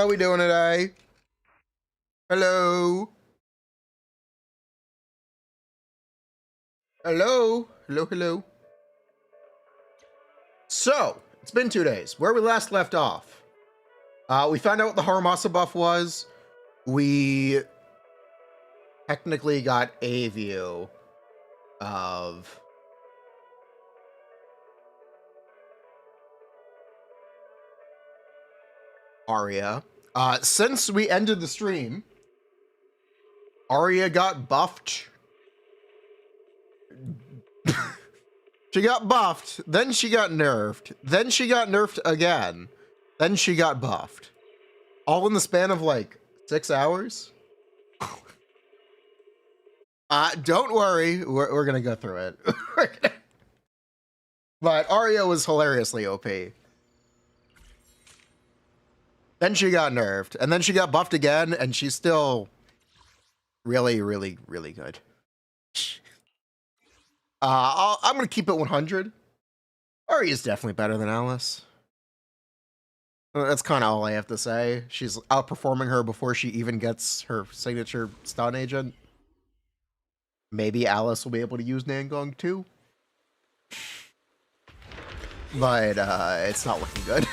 How we doing today? Hello? Hello? Hello, hello. So, it's been 2 days. Where we last left off, we found out what the Haramasa buff was. We technically got a view of Aria. Since we ended the stream, Aria got buffed. She got buffed, then she got nerfed, then she got nerfed again, then she got buffed. All in the span of like 6 hours? Don't worry, we're gonna go through it. But Aria was hilariously OP. Then she got nerfed, and then she got buffed again, and she's still really, really, really good. I'm gonna keep it 100. Aria is definitely better than Alice. That's kind of all I have to say. She's outperforming her before she even gets her signature stun agent. Maybe Alice will be able to use Nangong too. But it's not looking good.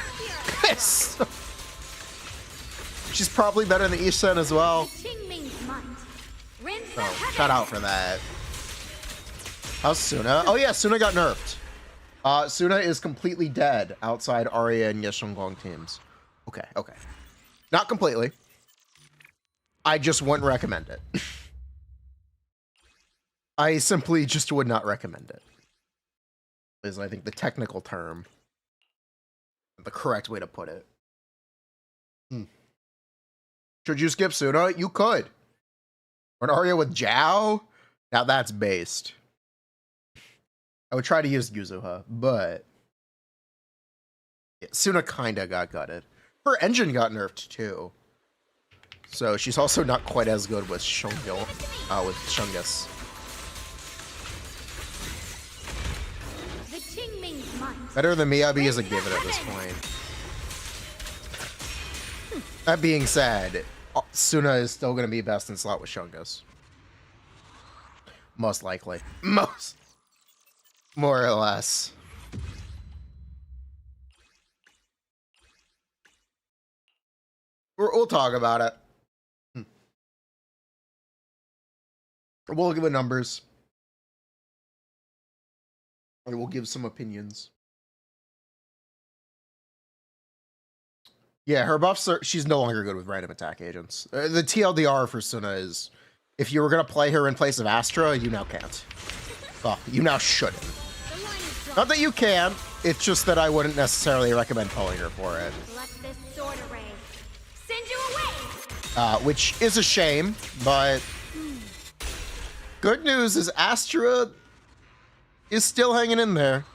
She's probably better than Ishan as well. So, shout out for that. How's Suna? Oh yeah, Suna got nerfed. Suna is completely dead outside Arya and Shunguang teams. Okay. Not completely. I just wouldn't recommend it. I simply just would not recommend it. Is, I think, the technical term. The correct way to put it. Should you skip Suna? You could. Or an Arya with Zhao? Now that's based. I would try to use Yuzuha, but yeah, Suna kinda got gutted. Her engine got nerfed too. So she's also not quite as good with with Shungus. Better than Miyabi is a given at this point. That being said, Suna is still going to be best in slot with Shungus. Most likely. More or less. We'll talk about it. We'll give it numbers. And we'll give some opinions. Yeah, her buffs are... She's no longer good with random attack agents. The TLDR for Suna is... If you were going to play her in place of Astra, you now can't. Well, you now shouldn't. Not that you can, it's just that I wouldn't necessarily recommend pulling her for it. Which is a shame, but good news is Astra is still hanging in there.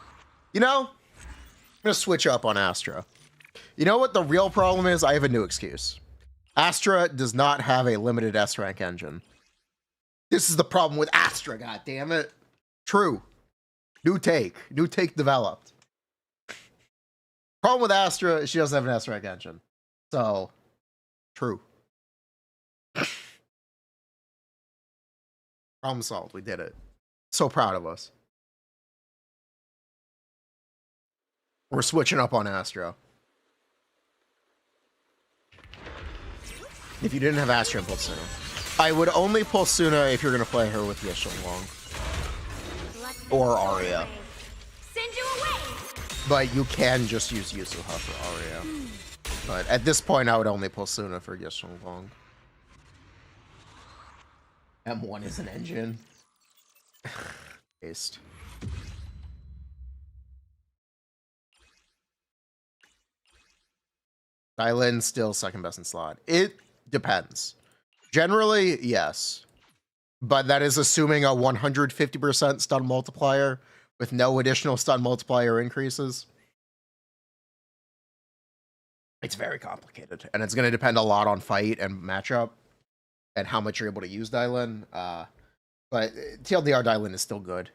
You know, I'm gonna switch up on Astra. You know what the real problem is? I have a new excuse. Astra does not have a limited S rank engine. This is the problem with Astra, goddammit. True. New take developed. Problem with Astra is she doesn't have an S rank engine. So, true. Problem solved. We did it. So proud of us. We're switching up on Astra. If you didn't have Astra, pull Suna. I would only pull Suna if you're going to play her with Shunguang. Or Aria. But you can just use Yuzuha for Aria. But at this point, I would only pull Suna for Shunguang. M1 is an engine. Based. Dylan still second best in slot. It depends. Generally, yes. But that is assuming a 150% stun multiplier with no additional stun multiplier increases. It's very complicated. And it's going to depend a lot on fight and matchup and how much you're able to use Dylan. But TLDR Dylan is still good.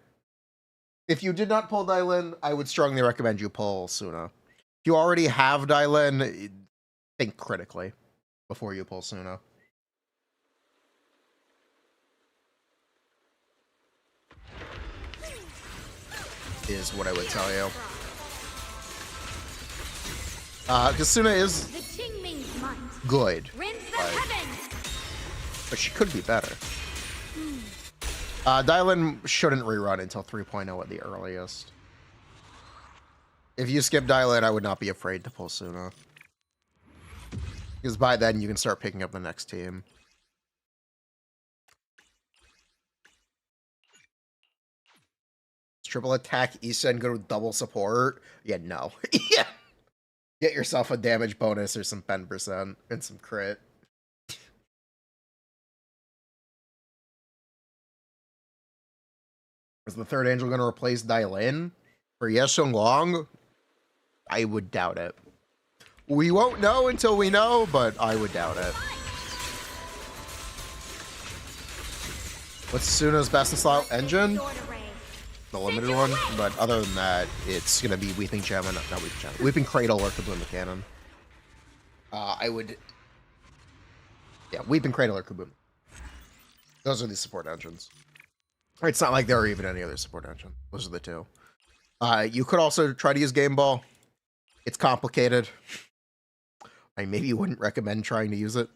If you did not pull Dylan, I would strongly recommend you pull Suna. If you already have Dylan, think critically. before you pull Suna. Is what I would tell you. Because Suna is good, but she could be better. Dial-In shouldn't rerun until 3.0 at the earliest. If you skip Dial-In, I would not be afraid to pull Suna. Because by then, you can start picking up the next team. Triple attack, Issa, and go to double support? Yeah, no. Yeah. Get yourself a damage bonus or some 10% and some crit. Is the third angel going to replace Dial-In for Shunguang? I would doubt it. We won't know until we know, but I would doubt it. What's Suna's best in slot engine? The limited one, but other than that, it's gonna be Weeping Gem and not Weeping Gem, Weeping Cradle or Kaboom the Cannon. I would, yeah, Weeping Cradle or Kaboom. Those are the support engines. It's not like there are even any other support engine. Those are the two. You could also try to use Game Ball. It's complicated. I maybe wouldn't recommend trying to use it,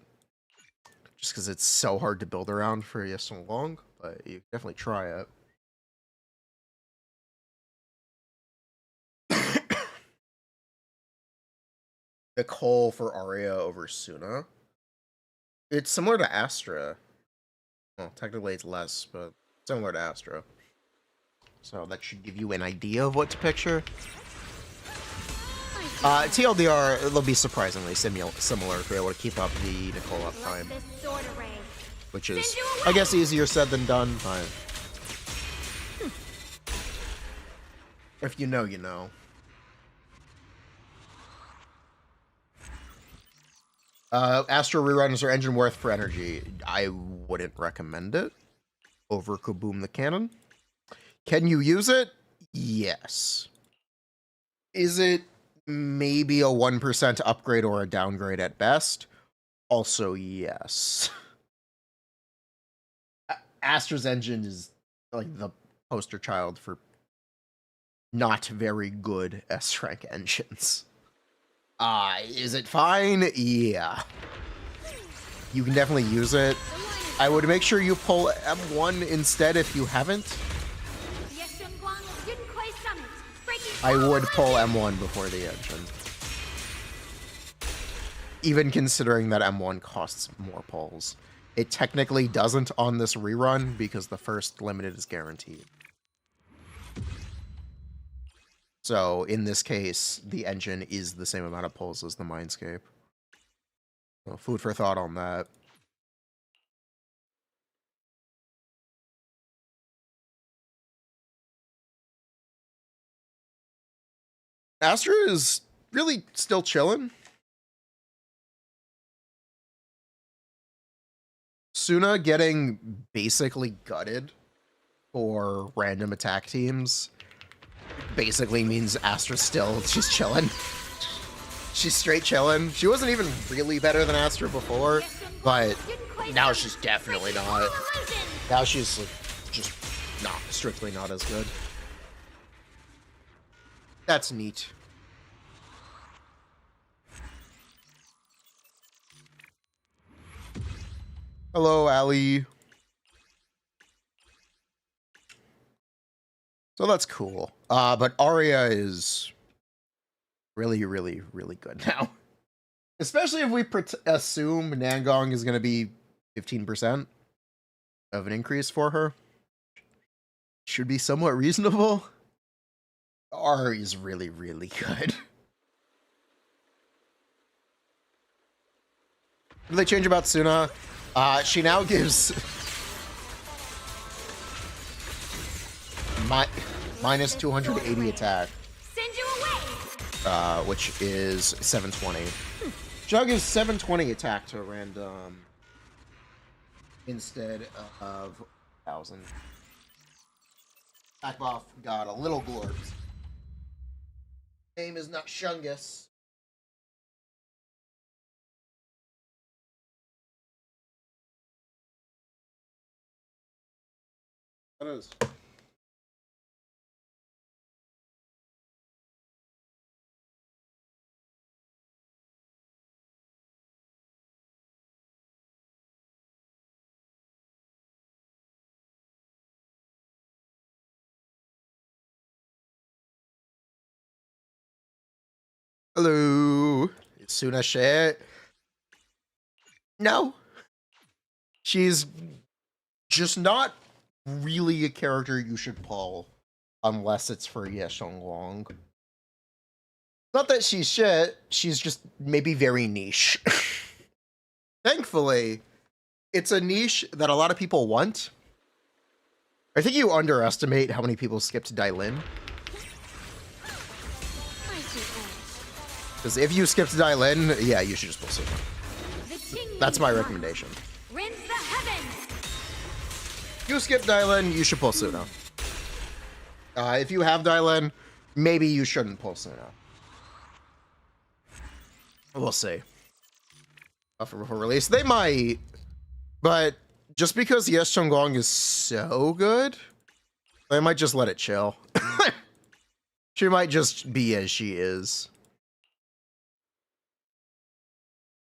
just because it's so hard to build around for so long. But you can definitely try it. Nicole for Aria over Suna. It's similar to Astra. Well, technically it's less, but similar to Astra. So that should give you an idea of what to picture. TLDR, they'll be surprisingly similar if you're able to keep up the Nicole uptime. Which is, I guess, easier said than done, but if you know, you know. Astra rerun is her engine worth for energy. I wouldn't recommend it over Kaboom the Cannon. Can you use it? Yes. Is it maybe a 1% upgrade or a downgrade at best? Also, yes. Astra's engine is like the poster child for not very good S-rank engines. Is it fine? Yeah. You can definitely use it. I would make sure you pull M1 instead if you haven't. I would pull M1 before the engine. Even considering that M1 costs more pulls. It technically doesn't on this rerun because the first limited is guaranteed. So, in this case, the engine is the same amount of pulls as the Mindscape. So, food for thought on that. Astra is really still chilling. Suna getting basically gutted for random attack teams basically means Astra's still, she's chilling. She's straight chilling. She wasn't even really better than Astra before, but now she's definitely not. Now she's like, just not, strictly not as good. That's neat. Hello, Ali. So that's cool. But Aria is really, really, really good now. Especially if we assume Nangong is going to be 15% of an increase for her. Should be somewhat reasonable. Aria is really, really good. What did they change about Suna? She now gives minus 280 attack, which is 720. Jug is 720 attack to random instead of 1,000. Attack buff got a little glorbs. Name is not Shungus. That is. Hello. Is Suna shit? No. She's just not really a character you should pull unless it's for Ye Shunguang. Not that she's shit, she's just maybe very niche. Thankfully, it's a niche that a lot of people want. I think you underestimate how many people skipped Dailin. Because if you skipped Dailin, yeah, you should just pull Suna. That's my recommendation. If you skip Dailin, you should pull Suna. If you have Dailin, maybe you shouldn't pull Suna. We'll see. Before release, they might, but just because Ye Shunguang is so good, they might just let it chill. She might just be as she is.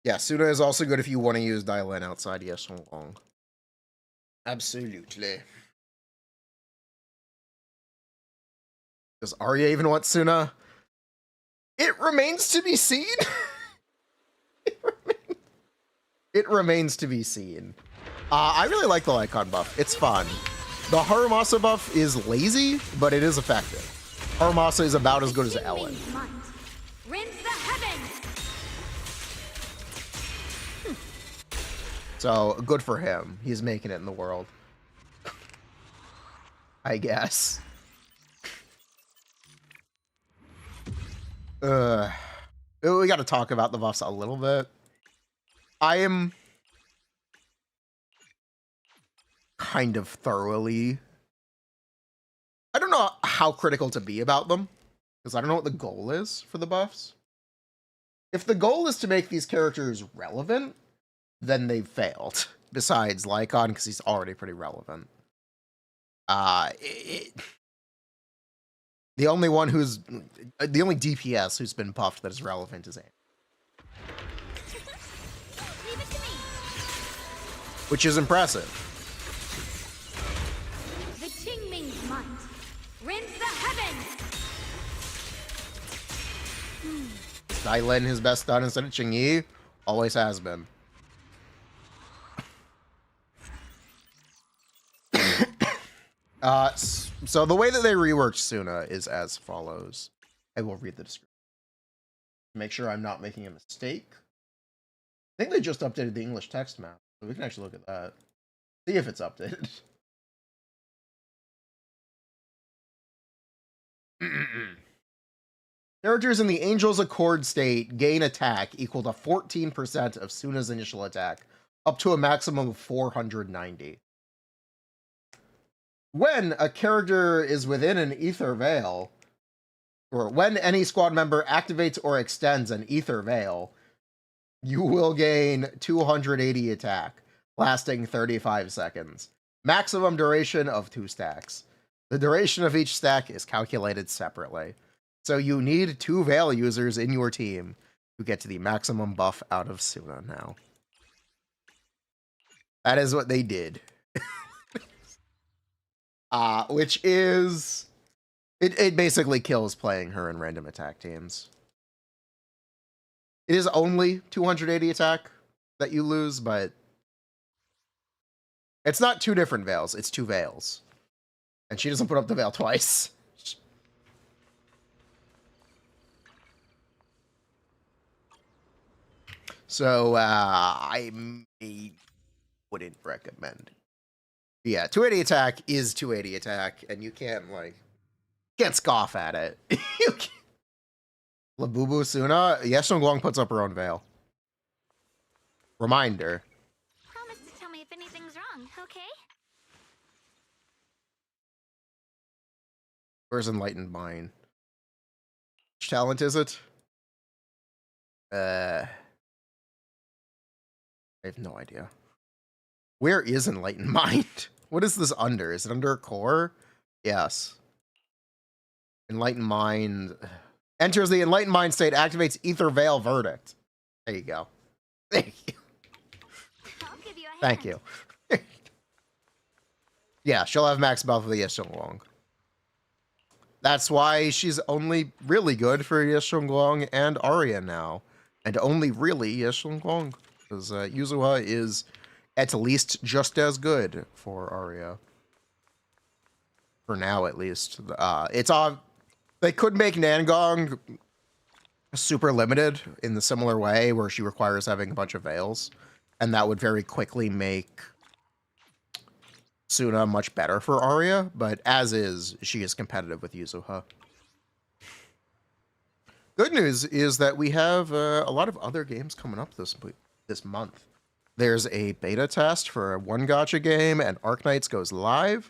Yeah, Suna is also good if you want to use Dailin outside Ye Shunguang. Absolutely. Does Arya even want Suna? It remains to be seen. It remains to be seen. I really like the Lycon buff. It's fun. The Haramasa buff is lazy, but it is effective. Haramasa is about as good as Ellen. So, good for him. He's making it in the world. I guess. We gotta talk about the buffs a little bit. I am kind of thoroughly... I don't know how critical to be about them, because I don't know what the goal is for the buffs. If the goal is to make these characters relevant, then they've failed. Besides Lycon, because he's already pretty relevant. The only one who's... The only DPS who's been buffed that is relevant is Anne. Which is impressive. The Qingming's might rends the heavens. Dailin his best stun instead of Qingyi? Always has been. So the way that they reworked Suna is as follows. I will read the description. Make sure I'm not making a mistake. I think they just updated the English text map, so we can actually look at that. See if it's updated. Characters in the Angel's Accord state gain attack equal to 14% of Suna's initial attack, up to a maximum of 490. When a character is within an ether veil, or when any squad member activates or extends an ether veil, you will gain 280 attack, lasting 35 seconds. Maximum duration of 2 stacks. The duration of each stack is calculated separately. So you need 2 veil users in your team to get to the maximum buff out of Suna now. That is what they did. Which is... It basically kills playing her in random attack teams. It is only 280 attack that you lose, but... It's not 2 different veils, it's 2 veils. And she doesn't put up the veil twice. So, I wouldn't recommend. Yeah, 280 attack is 280 attack, and you can't, like... Can't scoff at it. You can't. Labubu Suna, Ye Shunguang puts up her own veil. Reminder. Promise to tell me if anything's wrong, okay? Where's Enlightened Mind? Which talent is it? I have no idea. Where is Enlightened Mind? What is this under? Is it under a core? Yes. Enlightened Mind. Enters the Enlightened Mind state, activates Ether Veil Verdict. There you go. Thank you. I'll give you a Thank hand. you. Yeah, she'll have max buff with the Shunguang. That's why she's only really good for Shunguang and Arya now. And only really Shunguang. Because Yuzuha is at least just as good for Arya. For now, at least. It's on. They could make Nangong super limited in the similar way where she requires having a bunch of veils. And that would very quickly make Suna much better for Arya. But as is, she is competitive with Yuzuha. Good news is that we have a lot of other games coming up this month. There's a beta test for one Gacha game, and Arknights goes live.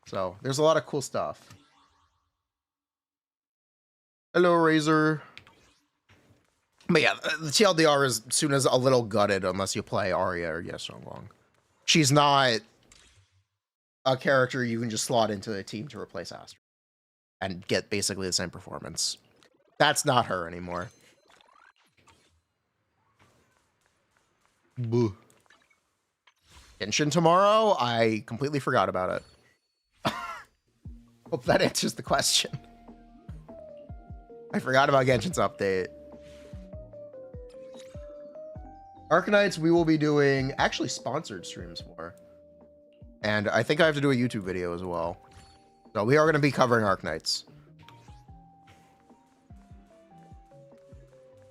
So there's a lot of cool stuff. Hello, Razor. But yeah, the TLDR is Suna's a little gutted unless you play Arya or Shunguang. She's not a character you can just slot into a team to replace Astra and get basically the same performance. That's not her anymore. Boo. Genshin tomorrow? I completely forgot about it. Hope that answers the question. I forgot about Genshin's update. Arknights, we will be doing actually sponsored streams for. And I think I have to do a YouTube video as well. So we are going to be covering Arknights.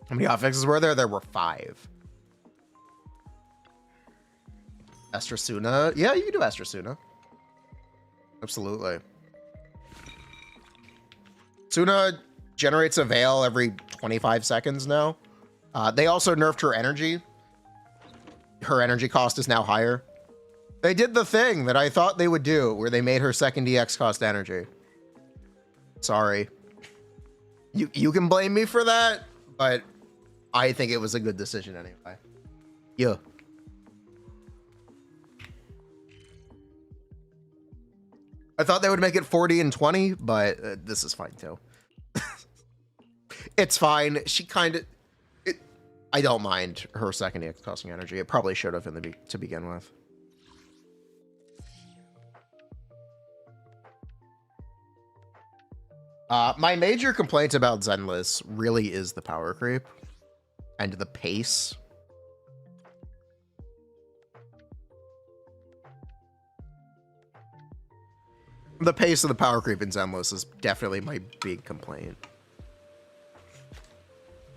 How many hotfixes were there? There were 5. Astra Suna. Yeah, you can do Astra Suna. Absolutely. Suna generates a veil every 25 seconds now. They also nerfed her energy. Her energy cost is now higher. They did the thing that I thought they would do, where they made her second EX cost energy. Sorry. You can blame me for that, but I think it was a good decision anyway. Yeah. I thought they would make it 40 and 20, but this is fine too. It's fine. She kind of... I don't mind her second EX costing energy. It probably should have to begin with. My major complaint about Zenless really is the power creep and the pace. The pace of the power creep in Zenless is definitely my big complaint.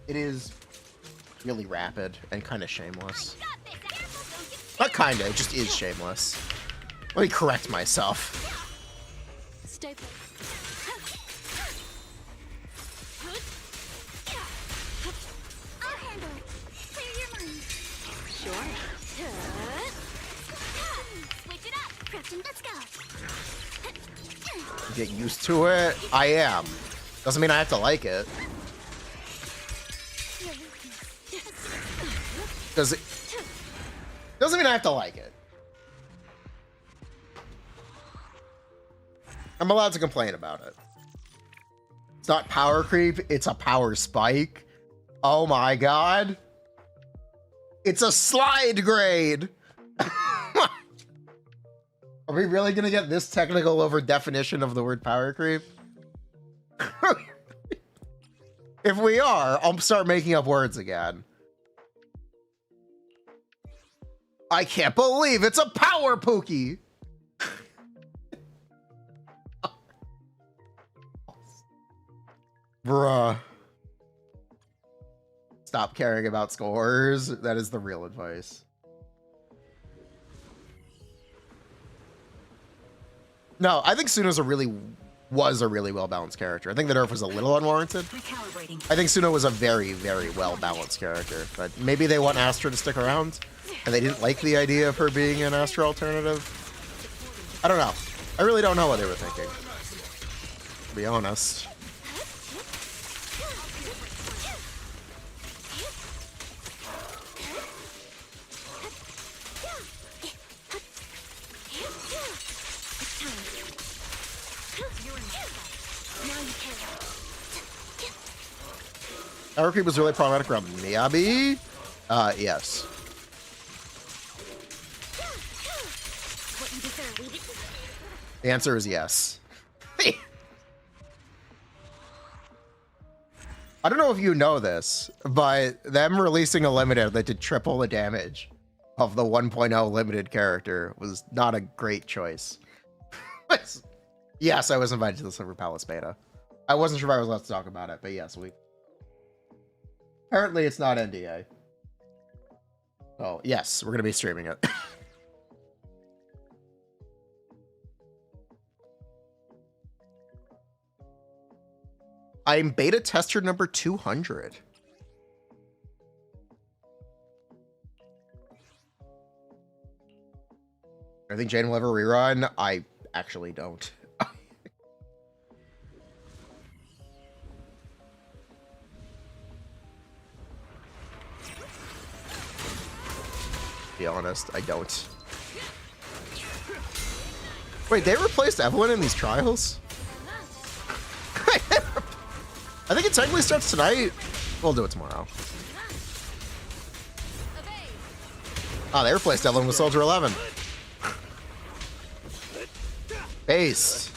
It is really rapid and kind of shameless. Not kind of, it just is shameless. Let me correct myself. Stay put. I'll handle it. Clear your mind. Sure. Switch it up. Crafting, let's go. Get used to it. I am. Doesn't mean I have to like it. Doesn't mean I have to like it. I'm allowed to complain about it. It's not power creep, it's a power spike. Oh my god. It's a slide grade. Are we really gonna get this technical over definition of the word power creep? If we are, I'll start making up words again. I can't believe it's a power Pookie. Bruh. Stop caring about scores. That is the real advice. No, I think Suna's was a really well-balanced character. I think the nerf was a little unwarranted. I think Suna was a very, very well-balanced character, but maybe they want Astra to stick around, and they didn't like the idea of her being an Astra alternative. I don't know. I really don't know what they were thinking, to be honest. RP was really problematic around Miyabi? Yes. What you deserve. The answer is yes. I don't know if you know this, but them releasing a limited that did triple the damage of the 1.0 limited character was not a great choice. Yes, I was invited to the Silver Palace beta. I wasn't sure if I was allowed to talk about it, but yes, apparently it's not NDA. Oh, yes, we're going to be streaming it. I'm beta tester number 200. I think Jane will ever rerun. I actually don't. Be honest, I don't. Wait, they replaced Evelyn in these trials? I think it technically starts tonight. We'll do it tomorrow. Oh, they replaced Evelyn with Soldier 11. Based.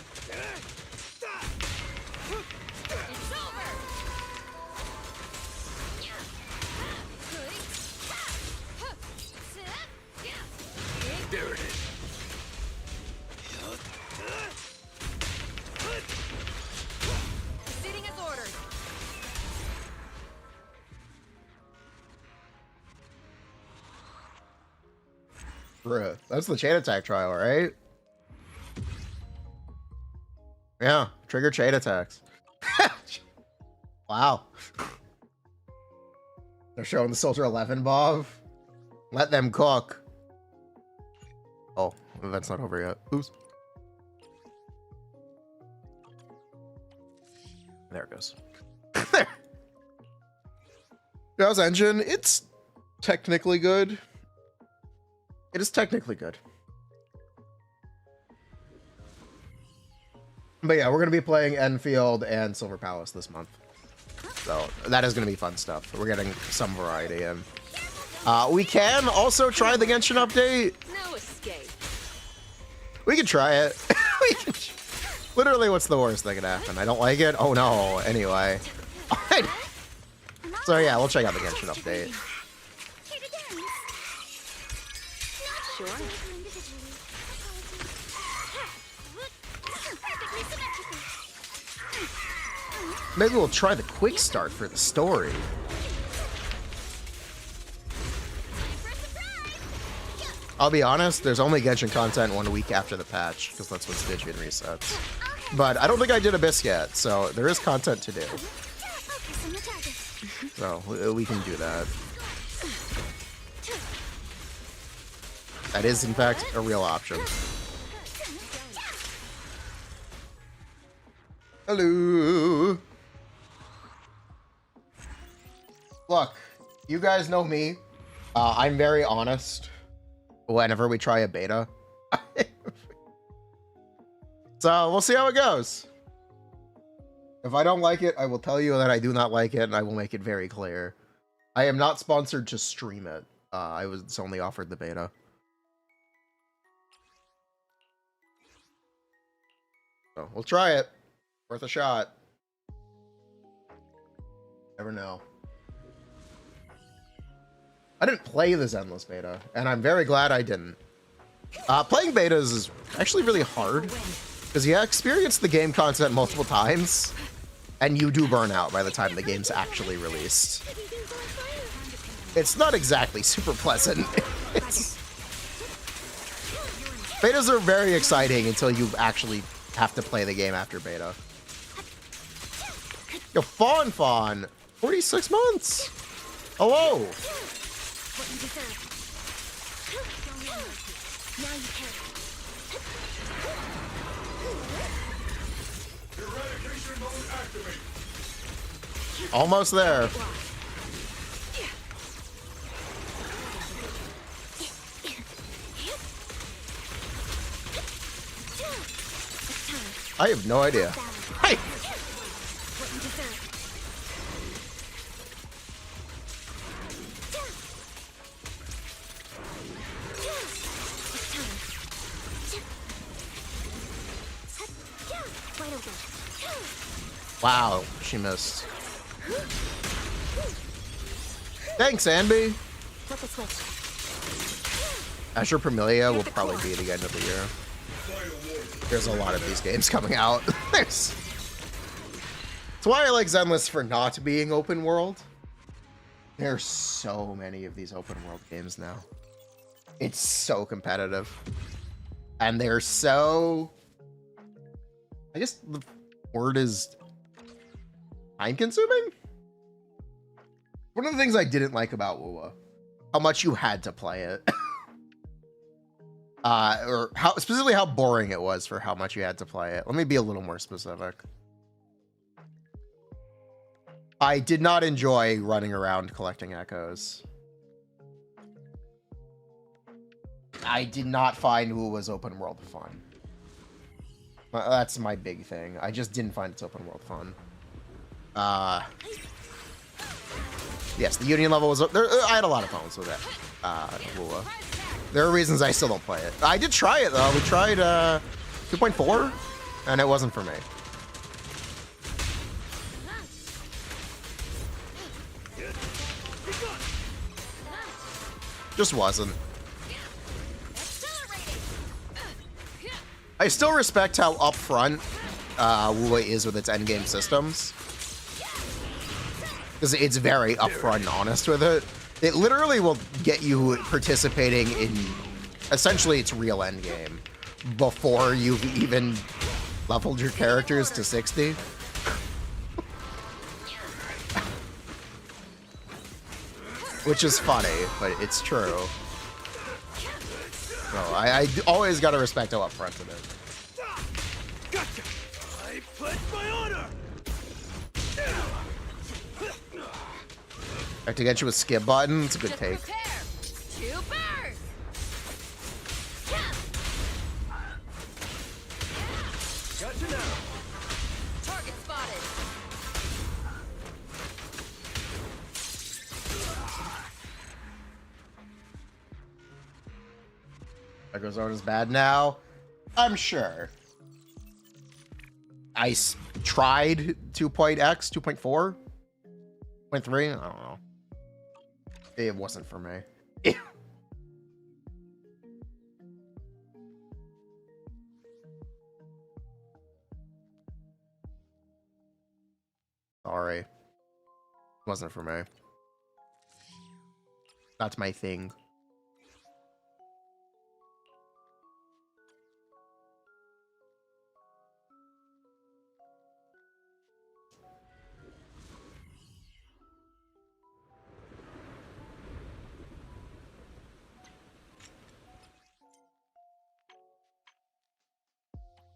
There it is. Proceeding as ordered. Bruh, that's the chain attack trial, right? Yeah, trigger chain attacks. Wow. They're showing the Soldier 11 Bob. Let them cook. Oh, the event's not over yet. Oops. There it goes. There. How's engine? It's technically good. It is technically good. But yeah, we're going to be playing Enfield and Silver Palace this month. So that is going to be fun stuff. We're getting some variety in. We can also try the Genshin update. No escape. We can try it. We can literally, what's the worst that could happen? I don't like it? Oh no, anyway. So yeah, we'll check out the Genshin update. Sure. Maybe we'll try the quick start for the story. I'll be honest, there's only Genshin content 1 week after the patch, because that's when Stygian resets. But I don't think I did Abyss yet, so there is content to do. So we can do that. That is, in fact, a real option. Hello. Look, you guys know me. I'm very honest whenever we try a beta. So we'll see how it goes. If I don't like it, I will tell you that I do not like it, and I will make it very clear. I am not sponsored to stream it. I was only offered the beta. So we'll try it. Worth a shot. Never know. I didn't play the Zenless beta, and I'm very glad I didn't. Playing betas is actually really hard, because you experience the game content multiple times, and you do burn out by the time the game's actually released. It's not exactly super pleasant. Betas are very exciting until you actually have to play the game after beta. Yo, Fawn, 46 months. Hello. Almost there. I have no idea. Hey. Wow, she missed. Thanks, Anby. Flip a switch. Azure Premilia will probably be the end of the year. There's a lot of these games coming out. That's why I like Zenless for not being open world. There's so many of these open world games now. It's so competitive. And they're so... I guess the word is time consuming? One of the things I didn't like about WoWa, how much you had to play it. Or how specifically how boring it was for how much you had to play it. Let me be a little more specific. I did not enjoy running around collecting echoes. I did not find WoWa's open world fun. That's my big thing. I just didn't find its open world fun. Yes, the Union level was there. I had a lot of problems with it. WoWa. There are reasons I still don't play it. I did try it though. We tried 2.4, and it wasn't for me. Just wasn't. I still respect how upfront WoWa is with its endgame systems. Because it's very upfront and honest with it. It literally will get you participating in essentially its real endgame before you've even leveled your characters to 60. Which is funny, but it's true. So I always gotta respect how upfront it is. Gotcha. I pledge my honor. I have to get you a skip button. It's a good take. Gotcha now. Target spotted. Echoes aren't as bad now. I'm sure. I tried 2.x, 2.4, 0.3. I don't know. It wasn't for me. Sorry. Wasn't for me. That's my thing.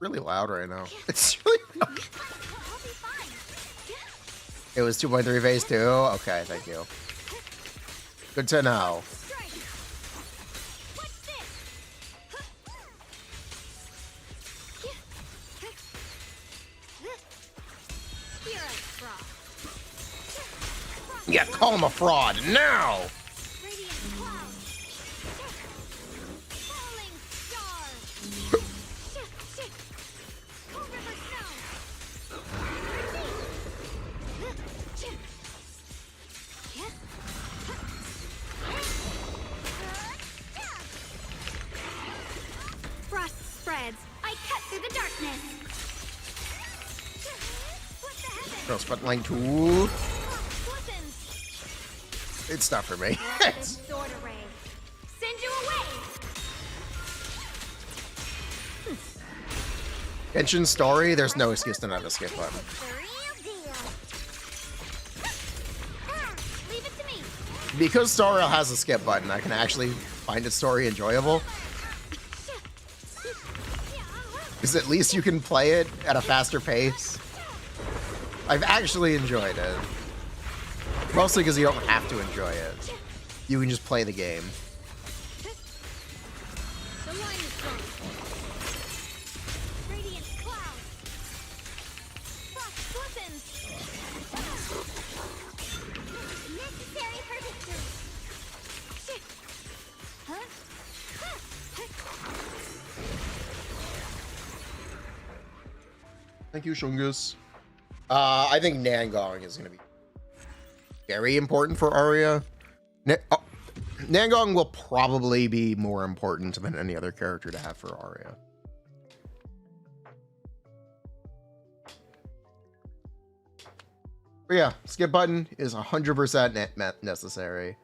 Really loud right now. It's really loud. It was 2.3 phase 2? Okay, thank you. Good to know. Yeah, call him a fraud now! Line 2. It's not for me. Send you away. Genshin story, there's no excuse to not have a skip button. Leave it to me. Because Story has a skip button, I can actually find its story enjoyable. Because at least you can play it at a faster pace. I've actually enjoyed it. Mostly because you don't have to enjoy it. You can just play the game. The line is strong. Radiant cloud. Frost glistens. Necessary for victory. Huh? Thank you, Shungus. I think Nangong is going to be very important for Arya. Nangong will probably be more important than any other character to have for Arya. But yeah, skip button is 100% necessary.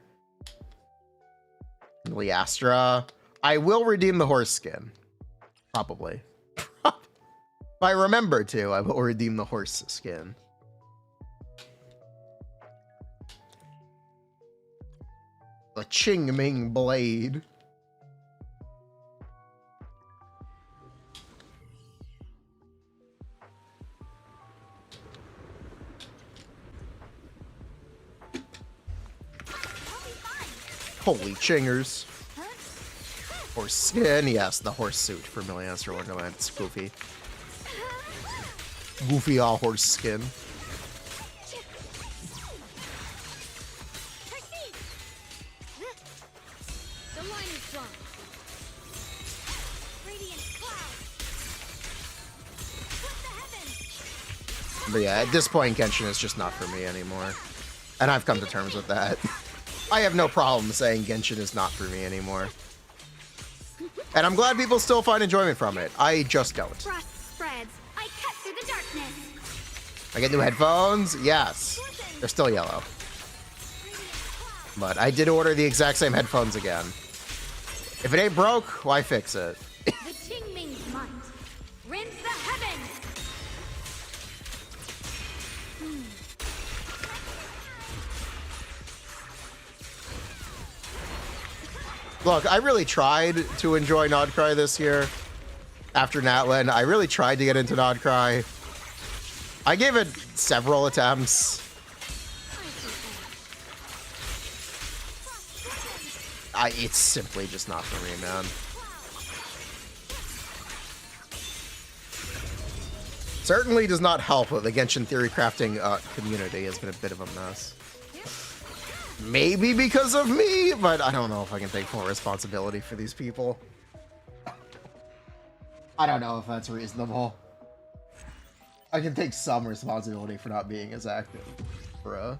Astra. I will redeem the horse skin. Probably. If I remember to, I will redeem the horse skin. The Qingming blade. Holy chingers. Horse skin, yes, the horse suit for Millianster Wonderland. It's goofy. Goofy all horse skin. The line is drawn. Radiant cloud. Split the heavens. But yeah, at this point, Genshin is just not for me anymore. And I've come to terms with that. I have no problem saying Genshin is not for me anymore. And I'm glad people still find enjoyment from it. I just don't. Frost spreads. I cut through the darkness. I get new headphones? Yes. They're still yellow. But I did order the exact same headphones again. If it ain't broke, why fix it? The Qingming's might. Rends the heavens. Look, I really tried to enjoy Nodcry this year. After Natlan, I really tried to get into Nodcry. I gave it several attempts. It's simply just not for me, man. Certainly does not help that the Genshin Theorycrafting community has been a bit of a mess. Maybe because of me, but I don't know if I can take full responsibility for these people. I don't know if that's reasonable. I can take some responsibility for not being as active. Bruh.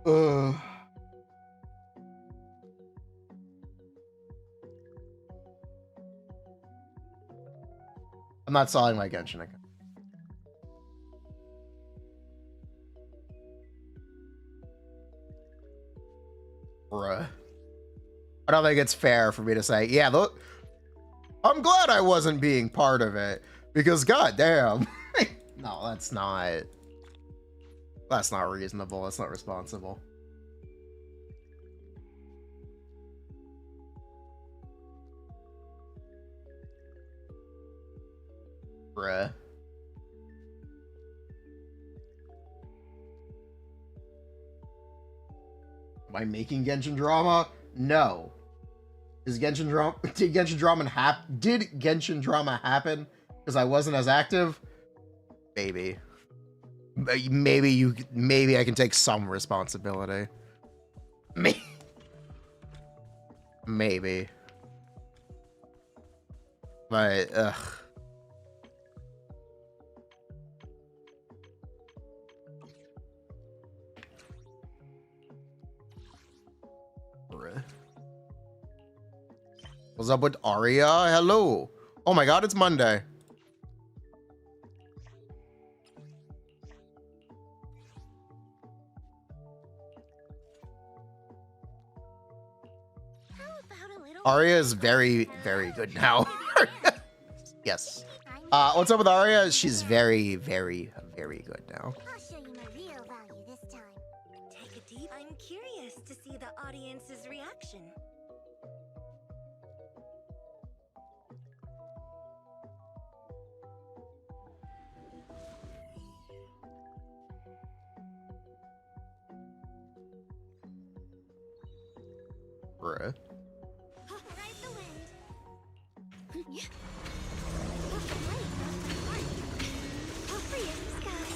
Ugh. I'm not selling my Genshin account. Bruh. I don't think it's fair for me to say, yeah, look, I'm glad I wasn't being part of it, because goddamn. No, that's not reasonable. That's not responsible. Bruh. Am I making Genshin drama? No. Did Genshin drama happen because I wasn't as active? Maybe. Maybe I can take some responsibility. Maybe. But ugh. What's up with Aria? Hello. Oh my god, it's Monday. Aria is very, very good now. Yes. What's up with Aria? She's very, very, very good now. I'll show you my real value this time. Take a deep. I'm curious to see the audience's reaction. Bruh. Ride the wind. Free as the sky.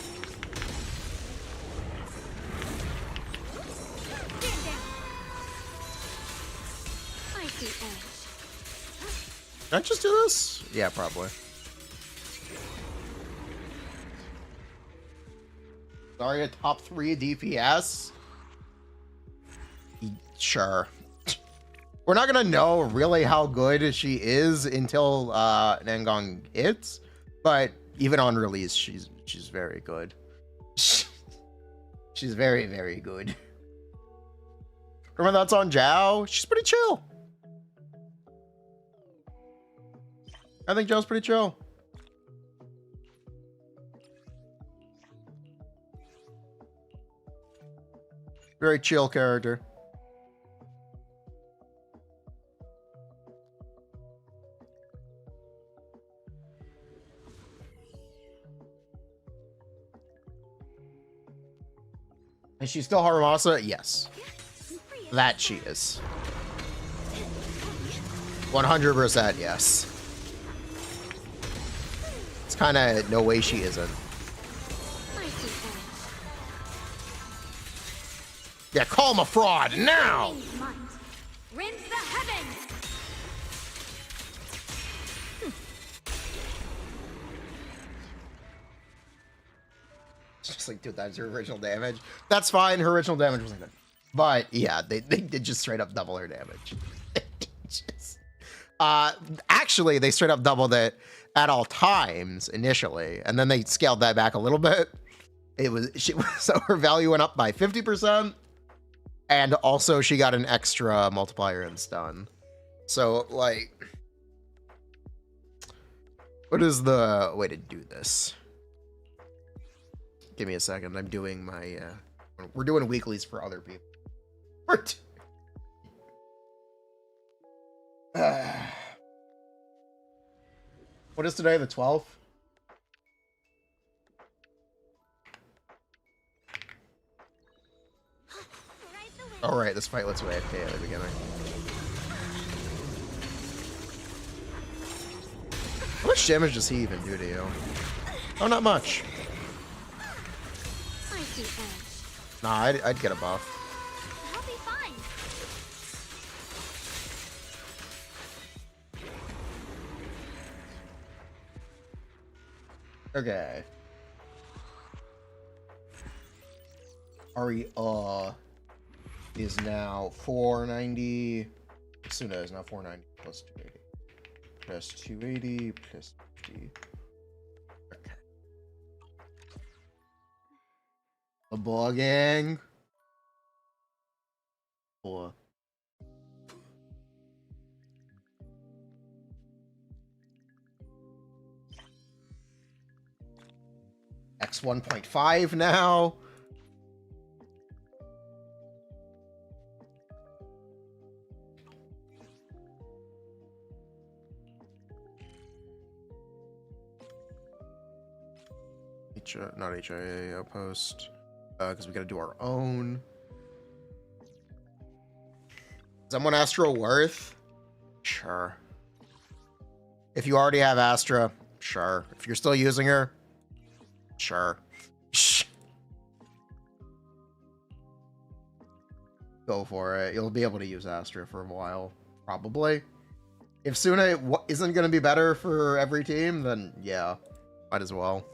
Stand down. I see edge. Did I just do this? Yeah, probably. Zarya top 3 DPS? Sure. We're not gonna know really how good she is until Nangong hits, but even on release, she's very good. She's very, very good. Remember that's on Zhao? She's pretty chill. I think Zhao's pretty chill. Very chill character. Is she still Haramasa? Yes. That she is. 100% yes. It's kind of no way she isn't. Yeah, call him a fraud now! Rinse the heavens! It's just like 2 times her original damage. That's fine, her original damage wasn't good. But yeah, they did just straight up double her damage. Actually, they straight up doubled it at all times initially, and then they scaled that back a little bit. So her value went up by 50%, and also she got an extra multiplier in stun. So like, what is the way to do this? Give me a second. I'm doing my we're doing weeklies for other people. What is today, the 12th? All right, this fight lets me AFK at the beginning. How much damage does he even do to you? Oh, not much. Nah, I'd get a buff. I'll be fine. Okay. Aria is now 490. Suna is now 490 plus 280. Plus 280 plus 50. Okay. A ball gang. Boy. X 1.5 now. Not HIA outpost, because we got to do our own. Someone Astra worth? Sure. If you already have Astra, sure. If you're still using her, sure. Go for it. You'll be able to use Astra for a while, probably. If Suna isn't going to be better for every team, then yeah, might as well.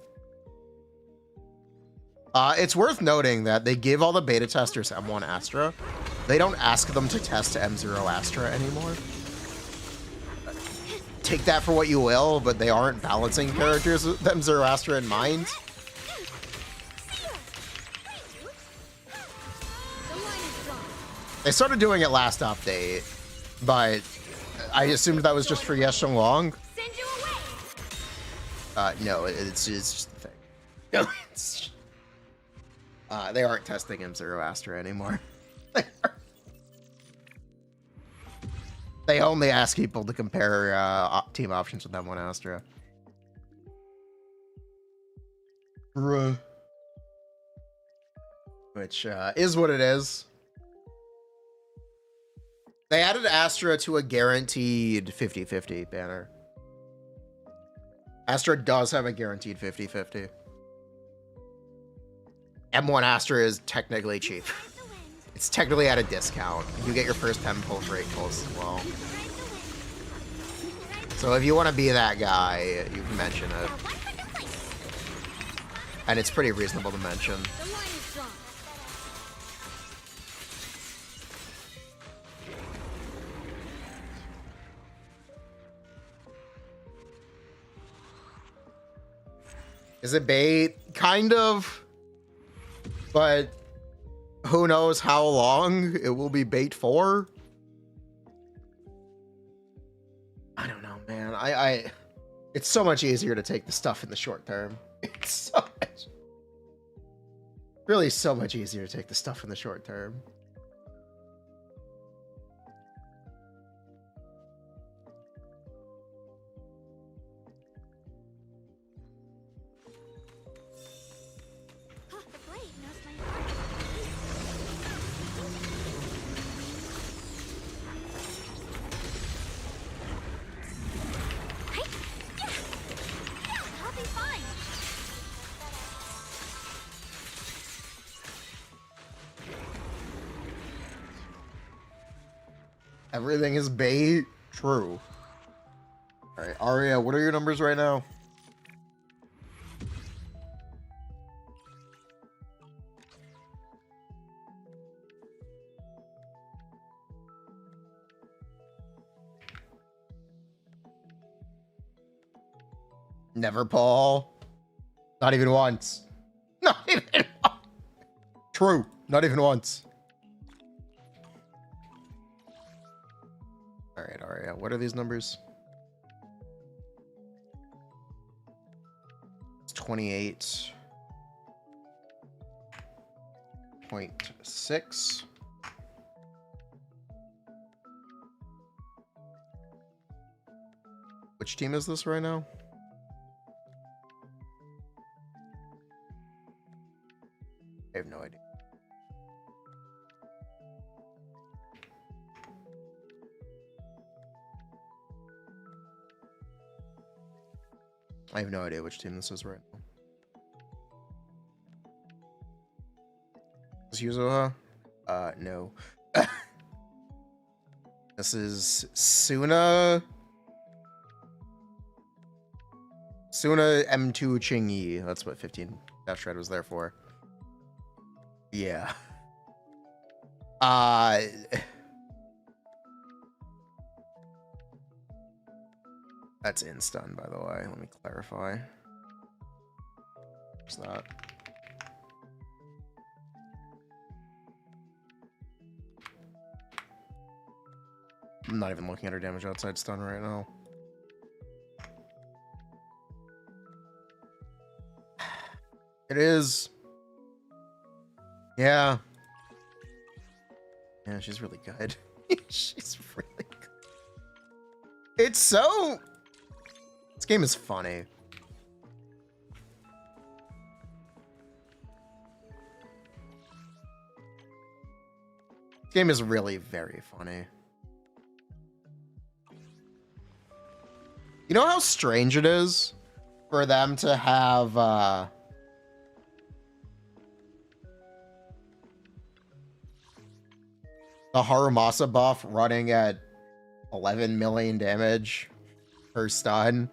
It's worth noting that they give all the beta testers M1 Astra. They don't ask them to test M0 Astra anymore. Take that for what you will, but they aren't balancing characters with M0 Astra in mind. They started doing it last update, but I assumed that was just for Yes Shunguang. No, it's just the thing. No, it's... they aren't testing M0 Astra anymore. They only ask people to compare team options with M1 Astra. Which is what it is. They added Astra to a guaranteed 50-50 banner. Astra does have a guaranteed 50-50. M1 Astra is technically cheap. It's technically at a discount. You get your first 10 pull for 8 pulls as well. So if you want to be that guy, you can mention it. And it's pretty reasonable to mention. The line is drawn. Is it bait? Kind of. But who knows how long it will be bait for? I don't know, man. It's so much easier to take the stuff in the short term. It's so much. Really so much easier to take the stuff in the short term. Huh, the blade knows my heart. Hey, yeah, I'll be fine. Everything is bait. True. All right, Aria, what are your numbers right now? Never, Paul. Not even once. Not even once. True. Not even once. All right, Aria. What are these numbers? It's 28.6. Which team is this right now? I have no idea. I have no idea which team this is right now. Is Yuzuha? No. This is Suna. Suna M2 Qingyi. That's what 15 Dash Red was there for. Yeah. That's in stun, by the way. Let me clarify. What's that? I'm not even looking at her damage outside stun right now. It is. Yeah. Yeah, she's really good. She's really good. It's so... This game is funny. This game is really very funny. You know how strange it is for them to have the Haramasa buff running at 11 million damage per stun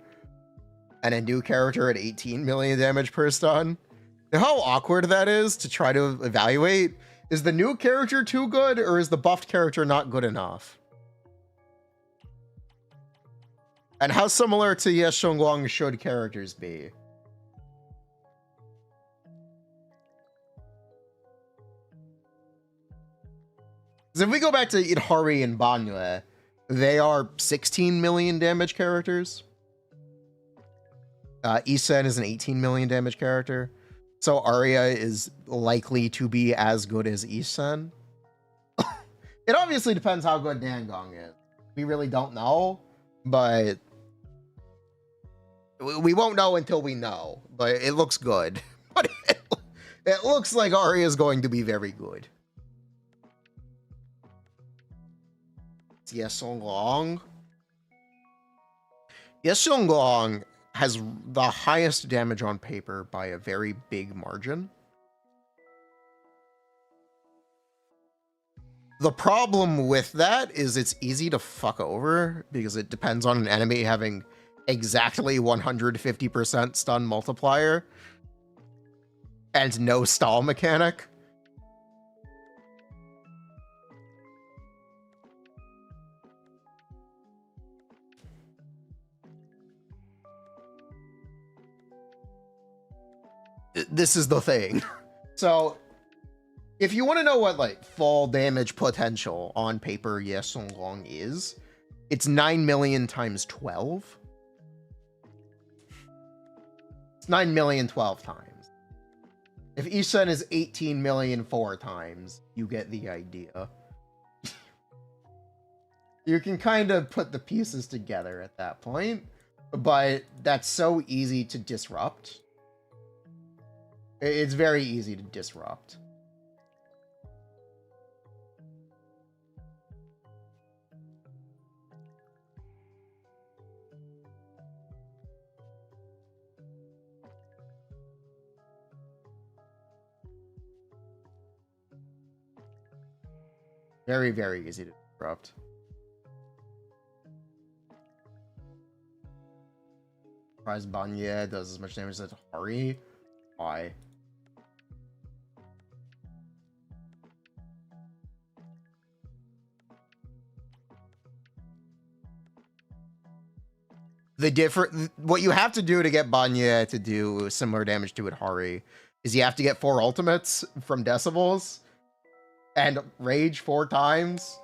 and a new character at 18 million damage per stun? You know how awkward that is to try to evaluate? Is the new character too good, or is the buffed character not good enough? And how similar to Yes Shunguang should characters be? Because if we go back to Idhari and Banyue, they are 16 million damage characters. Isen is an 18 million damage character. So Arya is likely to be as good as Isen. It obviously depends how good Dangong is. We really don't know, but we won't know until we know. But it looks good. But it looks like Arya is going to be very good. Yes Shunguang. Yes Shunguang has the highest damage on paper by a very big margin. The problem with that is it's easy to fuck over because it depends on an enemy having exactly 150% stun multiplier. and no stall mechanic. This is the thing. So if you want to know what like fall damage potential on paper Shunguang is, it's 9 million times 12. It's 9 million 12 times. If Isen is 18 million 4 times, you get the idea. You can kind of put the pieces together at that point, but that's so easy to disrupt. It's very easy to disrupt. Very, very easy to disrupt. Surprise Banya does as much damage as Hari. Why? What you have to do to get Banya to do similar damage to Hari is you have to get 4 ultimates from Decibels and rage 4 times.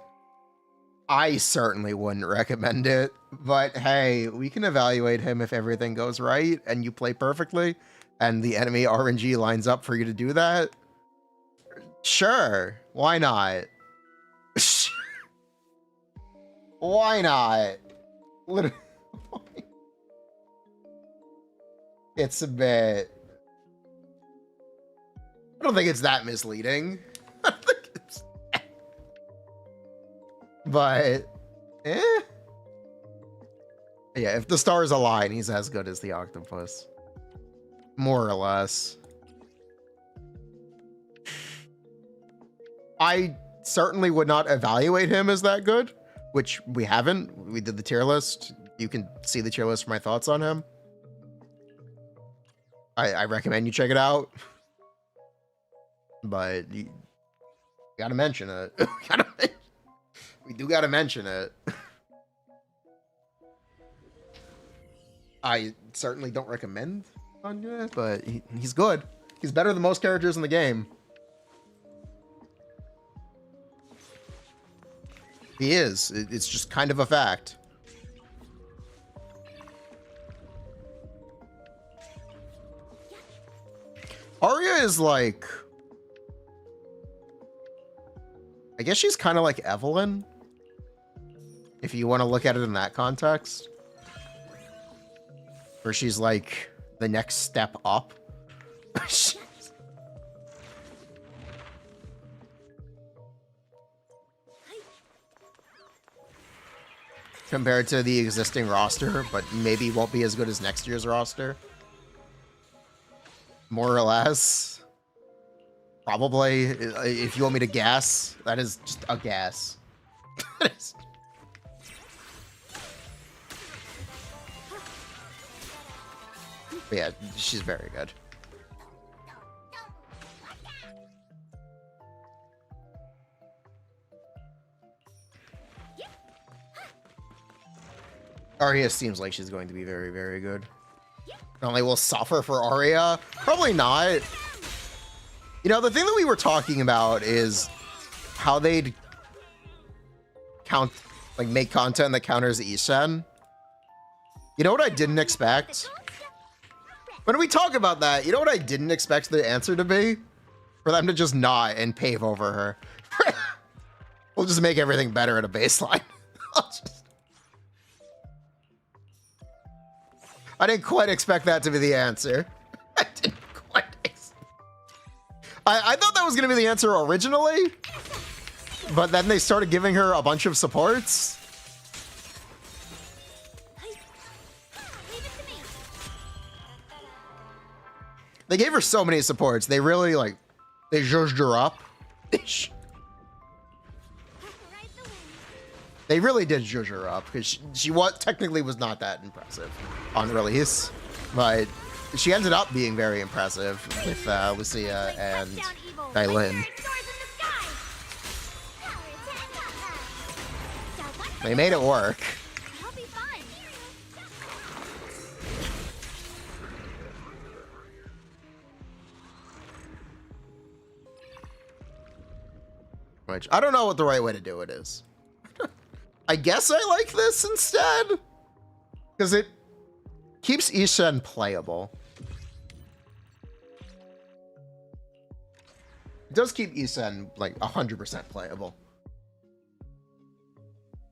I certainly wouldn't recommend it, but hey, we can evaluate him if everything goes right and you play perfectly and the enemy RNG lines up for you to do that. Sure, why not? Why not? Literally. It's a bit... I don't think it's that misleading. I don't think it's... But... eh? Yeah, if the stars align, he's as good as the octopus. More or less. I certainly would not evaluate him as that good, which we haven't. We did the tier list. You can see the tier list for my thoughts on him. I recommend you check it out. But you gotta mention it. We do gotta mention it. I certainly don't recommend Anya, but he's good. He's better than most characters in the game. He is. It's just kind of a fact. Aria is like... I guess she's kind of like Evelyn. If you want to look at it in that context. Where she's like the next step up. Compared to the existing roster, but maybe won't be as good as next year's roster. More or less. Probably. If you want me to guess, that is just a guess. But yeah, she's very good. Arya seems like she's going to be very, very good. Only will suffer for Aria? Probably not. You know, the thing that we were talking about is how they'd make content that counters Isen. You know what I didn't expect? When we talk about that, you know what I didn't expect the answer to be? For them to just not and pave over her. We'll just make everything better at a baseline. I didn't quite expect that to be the answer. I didn't quite I thought that was going to be the answer originally, but then they started giving her a bunch of supports. They gave her so many supports. They really, like, they zhuzhed her up. They really did zhuzh her up, because she technically was not that impressive on release, but she ended up being very impressive with Lucia and Dailin. They made it work. I'll be fine. Which, I don't know what the right way to do it is. I guess I like this instead. Because it keeps Ishen playable. It does keep Ishen, like, 100% playable.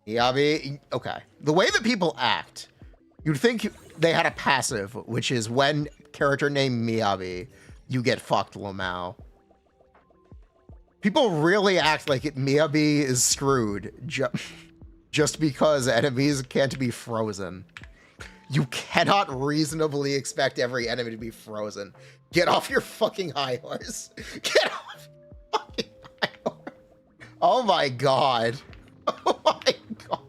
Miyabi, okay. The way that people act, you'd think they had a passive, which is when character named Miyabi, you get fucked, Lamau. People really act like Miyabi is screwed just because enemies can't be frozen. You cannot reasonably expect every enemy to be frozen. Get off your fucking high horse. Get off your fucking high horse. Oh my god. Oh my god.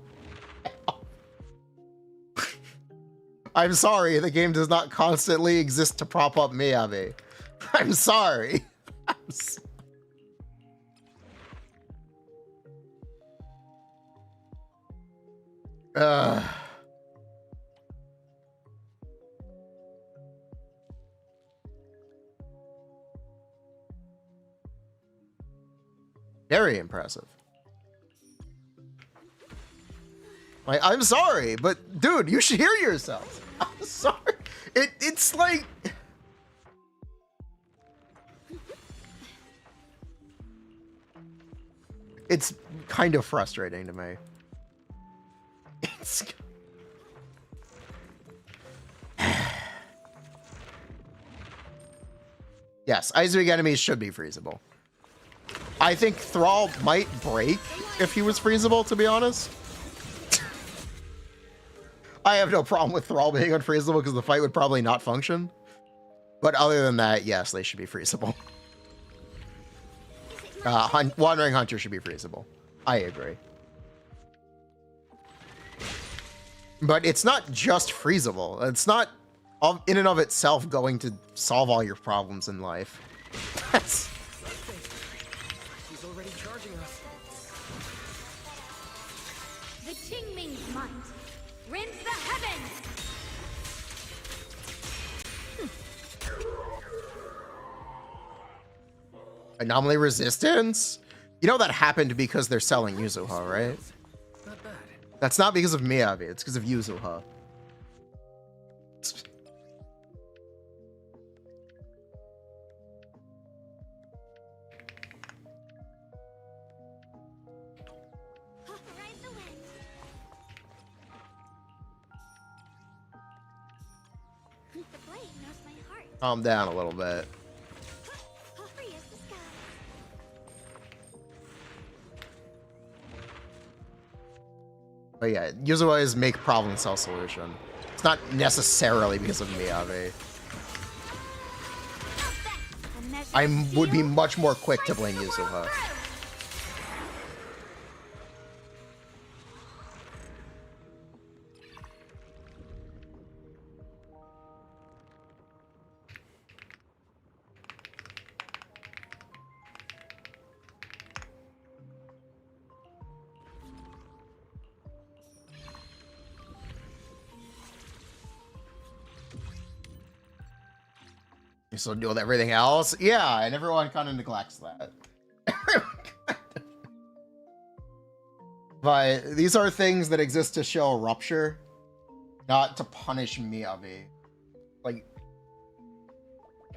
I'm sorry, the game does not constantly exist to prop up Miyabi. I'm sorry. Very impressive. Like, I'm sorry, but dude, you should hear yourself. I'm sorry. It's like it's kind of frustrating to me. It's yes, Ice Weak enemies should be freezable. I think Thrall might break if he was freezable, to be honest. I have no problem with Thrall being unfreezable because the fight would probably not function. But other than that, yes, they should be freezable. Wandering Hunter should be freezable. I agree. But it's not just freezable. It's not in and of itself going to solve all your problems in life. That's... He's already charging us. The Qingming's might. Rinse the heavens! Anomaly resistance? You know that happened because they're selling Yuzuha, right? Not bad. That's not because of Miyabi, it's because of Yuzuha. Ride the wind. The blade knows my heart. Calm down a little bit. Free as the sky. But yeah, Yuzuha is make problem solve solution. It's not necessarily because of Miyabi. I would be much more quick to blame Yuzuha. You still deal with everything else? Yeah, and everyone kind of neglects that. But these are things that exist to show rupture, not to punish Miyabi. Like,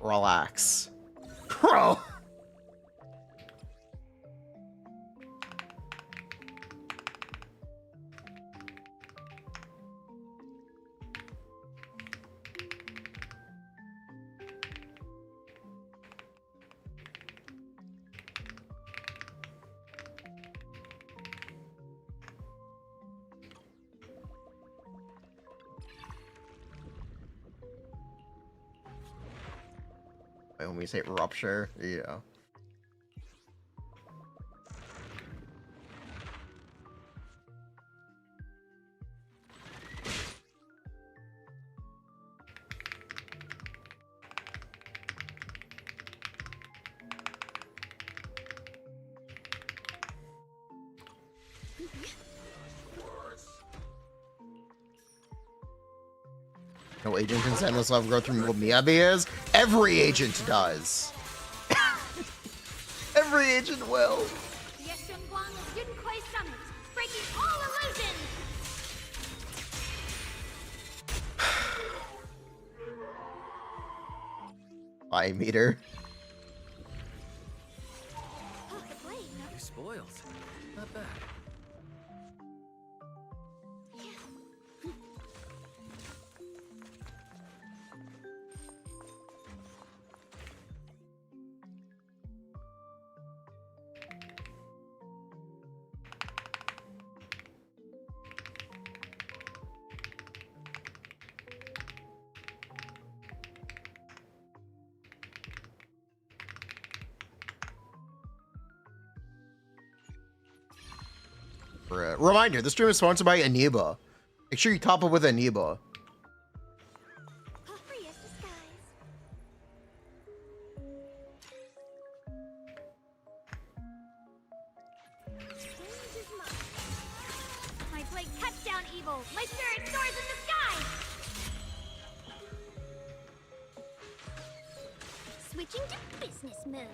relax. Bro! When we say rupture, yeah. No agent can send this level growth from what Miyabi is. Every agent does. Every agent will. Yes, Shunguang is Yunkui's summit, breaking all illusions. Bye, meter. Oh, the blade, no? You spoiled. Not bad. Reminder, this stream is sponsored by Aniba. Make sure you top up with Aniba. Free as disguise. My blade cuts down evil. My spirit soars in the sky. Switching to business mode.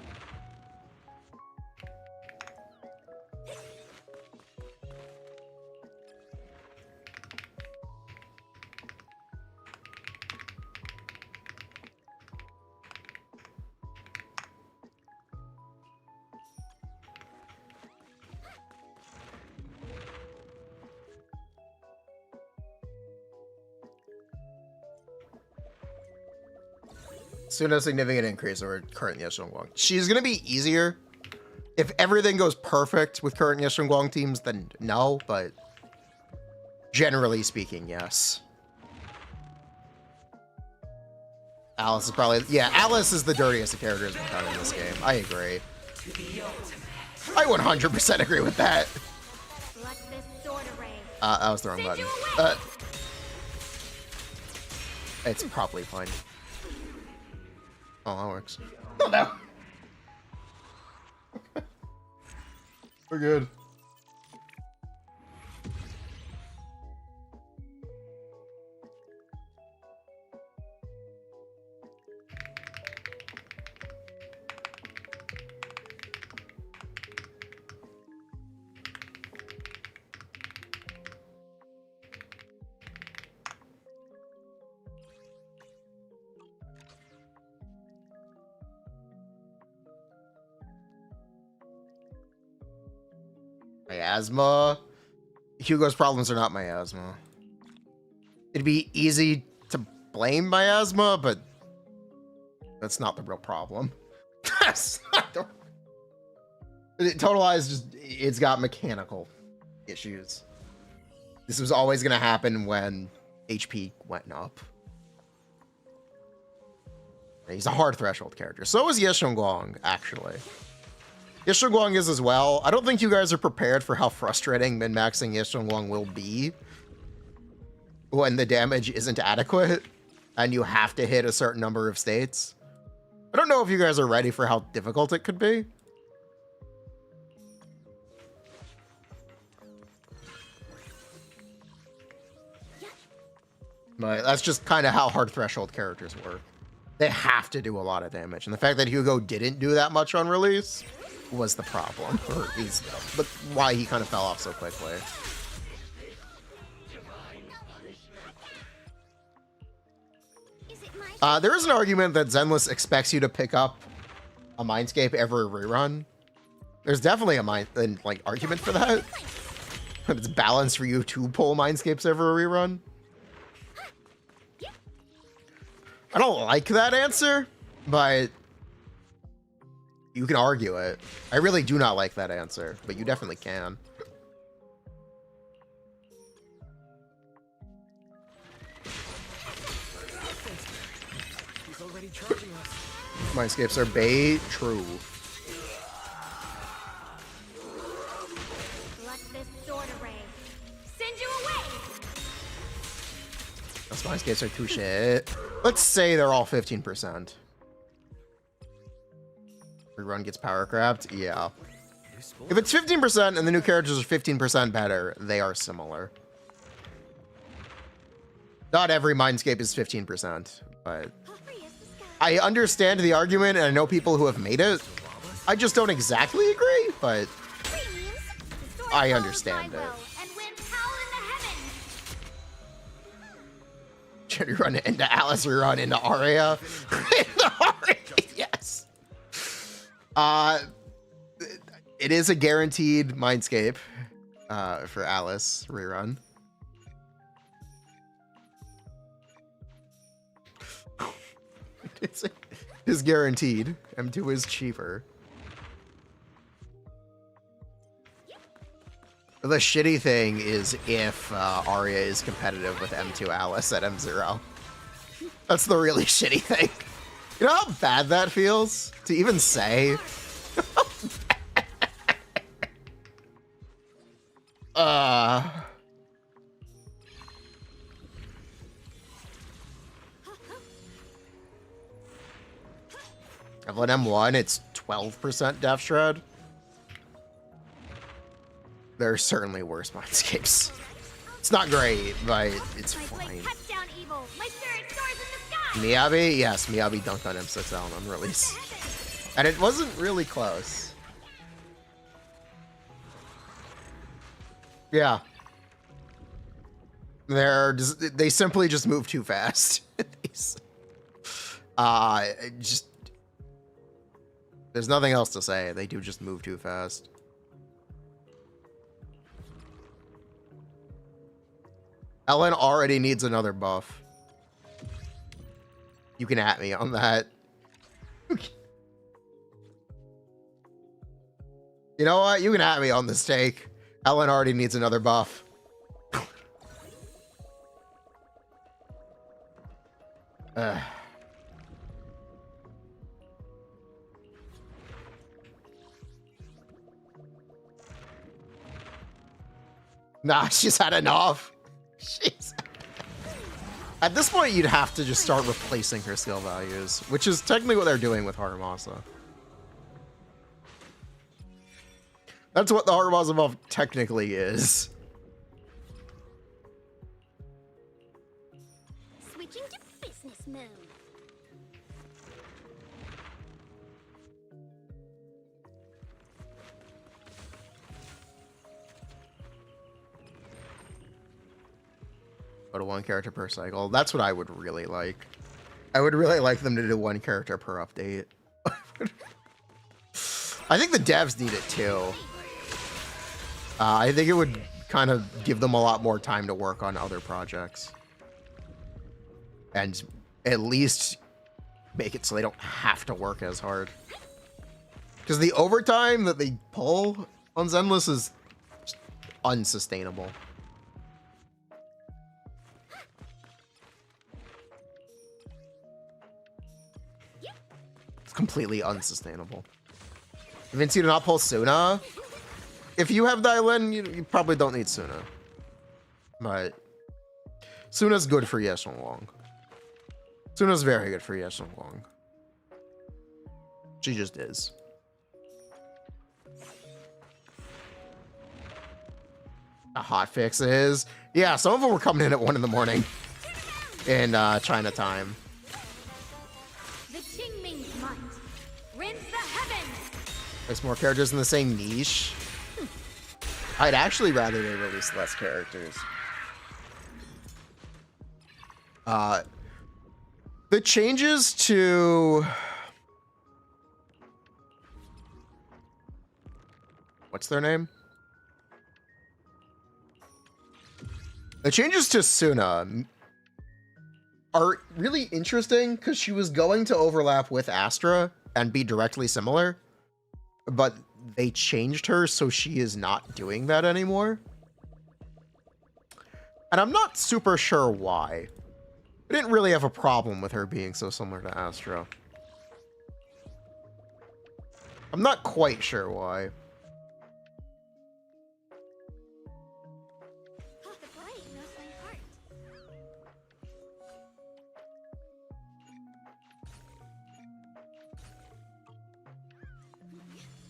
Suna significant increase over current Shunguang. She's gonna be easier. If everything goes perfect with current Shunguang teams, then no, but generally speaking, yes. Alice is probably, yeah, Alice is the dirtiest of characters we've done in this game. I agree. I 100% agree with that. Let this sword array. That was the wrong Send button. you away. It's probably fine. Oh, that works. Oh no. We're good. Miasma. Hugo's problems are not miasma. It'd be easy to blame miasma, but that's not the real problem. That's not the... Total Eyes just, it's got mechanical issues. This was always going to happen when HP went up. He's a hard threshold character. So is Shunguang, actually. Shunguang is as well. I don't think you guys are prepared for how frustrating min-maxing Shunguang will be when the damage isn't adequate and you have to hit a certain number of states. I don't know if you guys are ready for how difficult it could be. But that's just kind of how hard threshold characters work. They have to do a lot of damage. And the fact that Hugo didn't do that much on release was the problem, or is why he kind of fell off so quickly. There is an argument that Zenless expects you to pick up a Mindscape every rerun. There's definitely an argument for that. It's balanced for you to pull Mindscapes every rerun. I don't like that answer, but you can argue it. I really do not like that answer, but you definitely can. He's already charging us. Mindscapes are bait. True. Let this sword array send you away. Those Mindscapes are too shit. Let's say they're all 15%. Rerun gets power craft. Yeah. If it's 15% and the new characters are 15% better, they are similar. Not every Mindscape is 15%, but I understand the argument, and I know people who have made it. I just don't exactly agree, but I understand it. Should you run into Alice or run into Aria? Yes. It is a guaranteed Mindscape for Alice rerun. It's guaranteed. M2 is cheaper. The shitty thing is if Arya is competitive with M2 Alice at M0. That's the really shitty thing. You know how bad that feels to even say? Evelyn M1, it's 12% Death Shred. There are certainly worse Mindscapes. It's not great, but it's fine. Miyabi? Yes, Miyabi dunked on M6 Allen on release. And it wasn't really close. Yeah. They simply just move too fast. Just... There's nothing else to say. They do just move too fast. Ellen already needs another buff. You can at me on that. You know what? You can at me on this take. Ellen already needs another buff. Nah, she's had enough. Jeez. At this point, you'd have to just start replacing her skill values, which is technically what they're doing with Haramasa. That's what the Haramasa buff technically is. Switching to business mode. Go to one character per cycle. That's what I would really like. I would really like them to do one character per update. I think the devs need it too. I think it would kind of give them a lot more time to work on other projects. And at least make it so they don't have to work as hard. Because the overtime that they pull on Zenless is unsustainable. Completely unsustainable. Vince, you do not pull Suna. If you have Dylan, you probably don't need Suna. But Suna's good for Shunguang. Suna's very good for Shunguang. She just is. The hotfix is, yeah, some of them were coming in at 1 in the morning in China time. There's more characters in the same niche. I'd actually rather they release less characters. The changes to... What's their name? The changes to Suna are really interesting because she was going to overlap with Astra and be directly similar. But they changed her so she is not doing that anymore. And I'm not super sure why. I didn't really have a problem with her being so similar to Astra. I'm not quite sure why.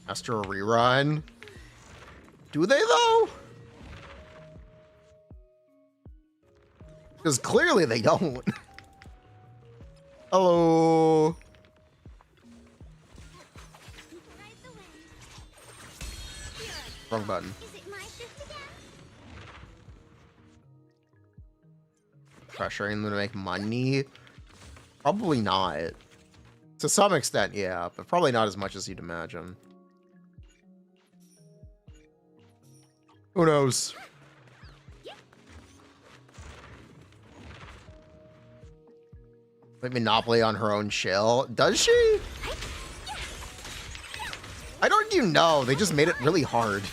Astra rerun. Do they though? Because clearly they don't. Hello. Ride the wind. Wrong button. Is it my shift again? Pressuring them to make money? Probably not. To some extent, yeah, but probably not as much as you'd imagine. Who knows? Like Monopoly on her own shell. Does she? I don't even know. They just made it really hard.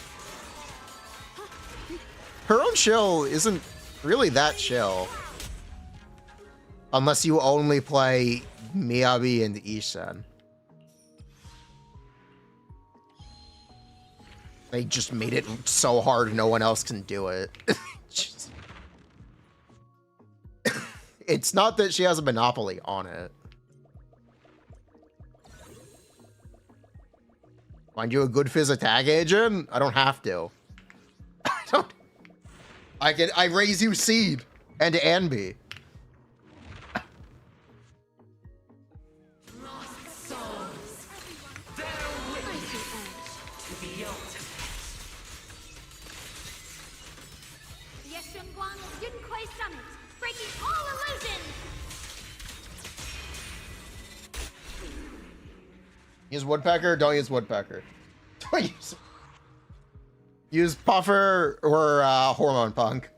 Her own shell isn't really that chill. Unless you only play Miyabi and Isen. They just made it so hard no one else can do it. Just- It's not that she has a monopoly on it. Find you a good fizz attack agent? I don't have to. I don't. I raise you seed and Anby. Yes, Shunguang is Yunkoi Summit, breaking all illusions! Use Woodpecker, don't use Woodpecker. Don't use. Use Puffer or Hormone Punk.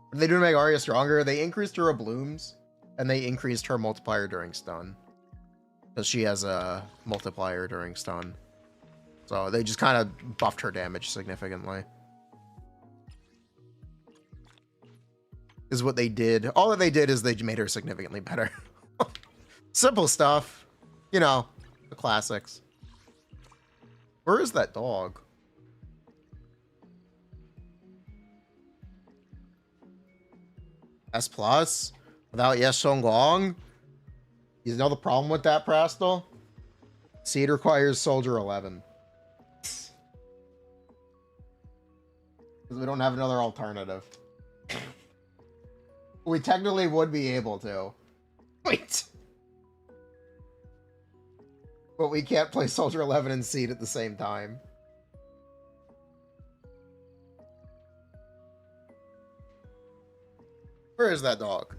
What did they do to make Arya stronger? They increased her blooms, and they increased her multiplier during stun. Because she has a multiplier during stun. So they just kind of buffed her damage significantly. Is what they did. All that they did is they made her significantly better. Simple stuff. You know, the classics. Where is that dog? S plus without Yes Shunguang. You know the problem with that, Prastal? Seed requires Soldier 11. Because we don't have another alternative. We technically would be able to. Wait. But we can't play Soldier 11 and Seed at the same time. Where is that dog?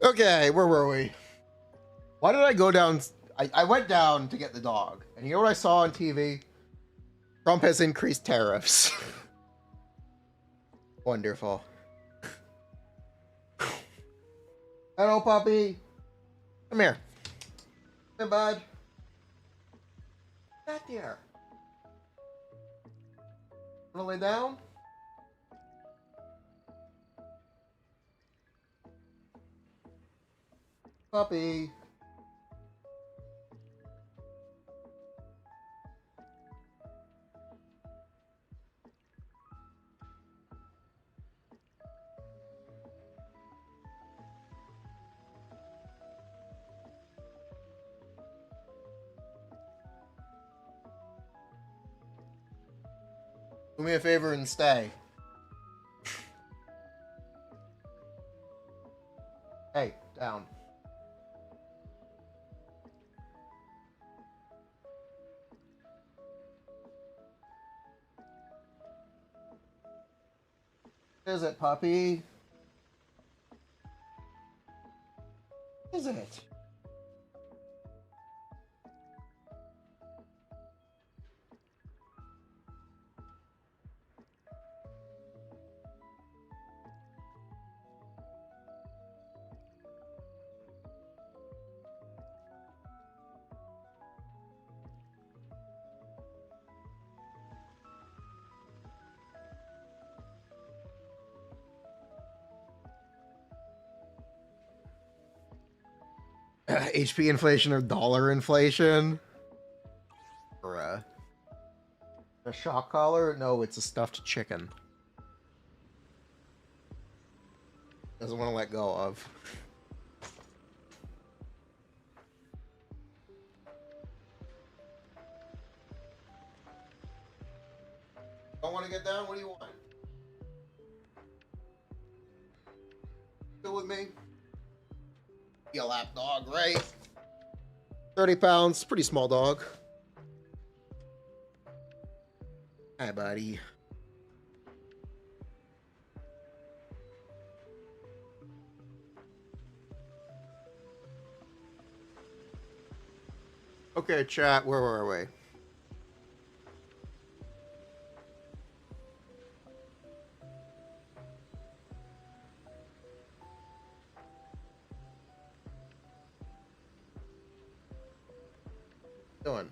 Okay, where were we? Why did I go down? I went down to get the dog. And you know what I saw on TV? Trump has increased tariffs. Wonderful. Hello, puppy. Come here. Hey, bud. Back here. Wanna lay down? Puppy. Do me a favor and stay. Hey, down. Is it, puppy? Is it? HP inflation or dollar inflation? Bruh. A shock collar? No, it's a stuffed chicken. Doesn't want to let go of. Don't want to get down? What do you want? Still with me? Be a lap dog, right? 30 pounds, pretty small dog. Hi, buddy. Okay, chat, where were we? Doing?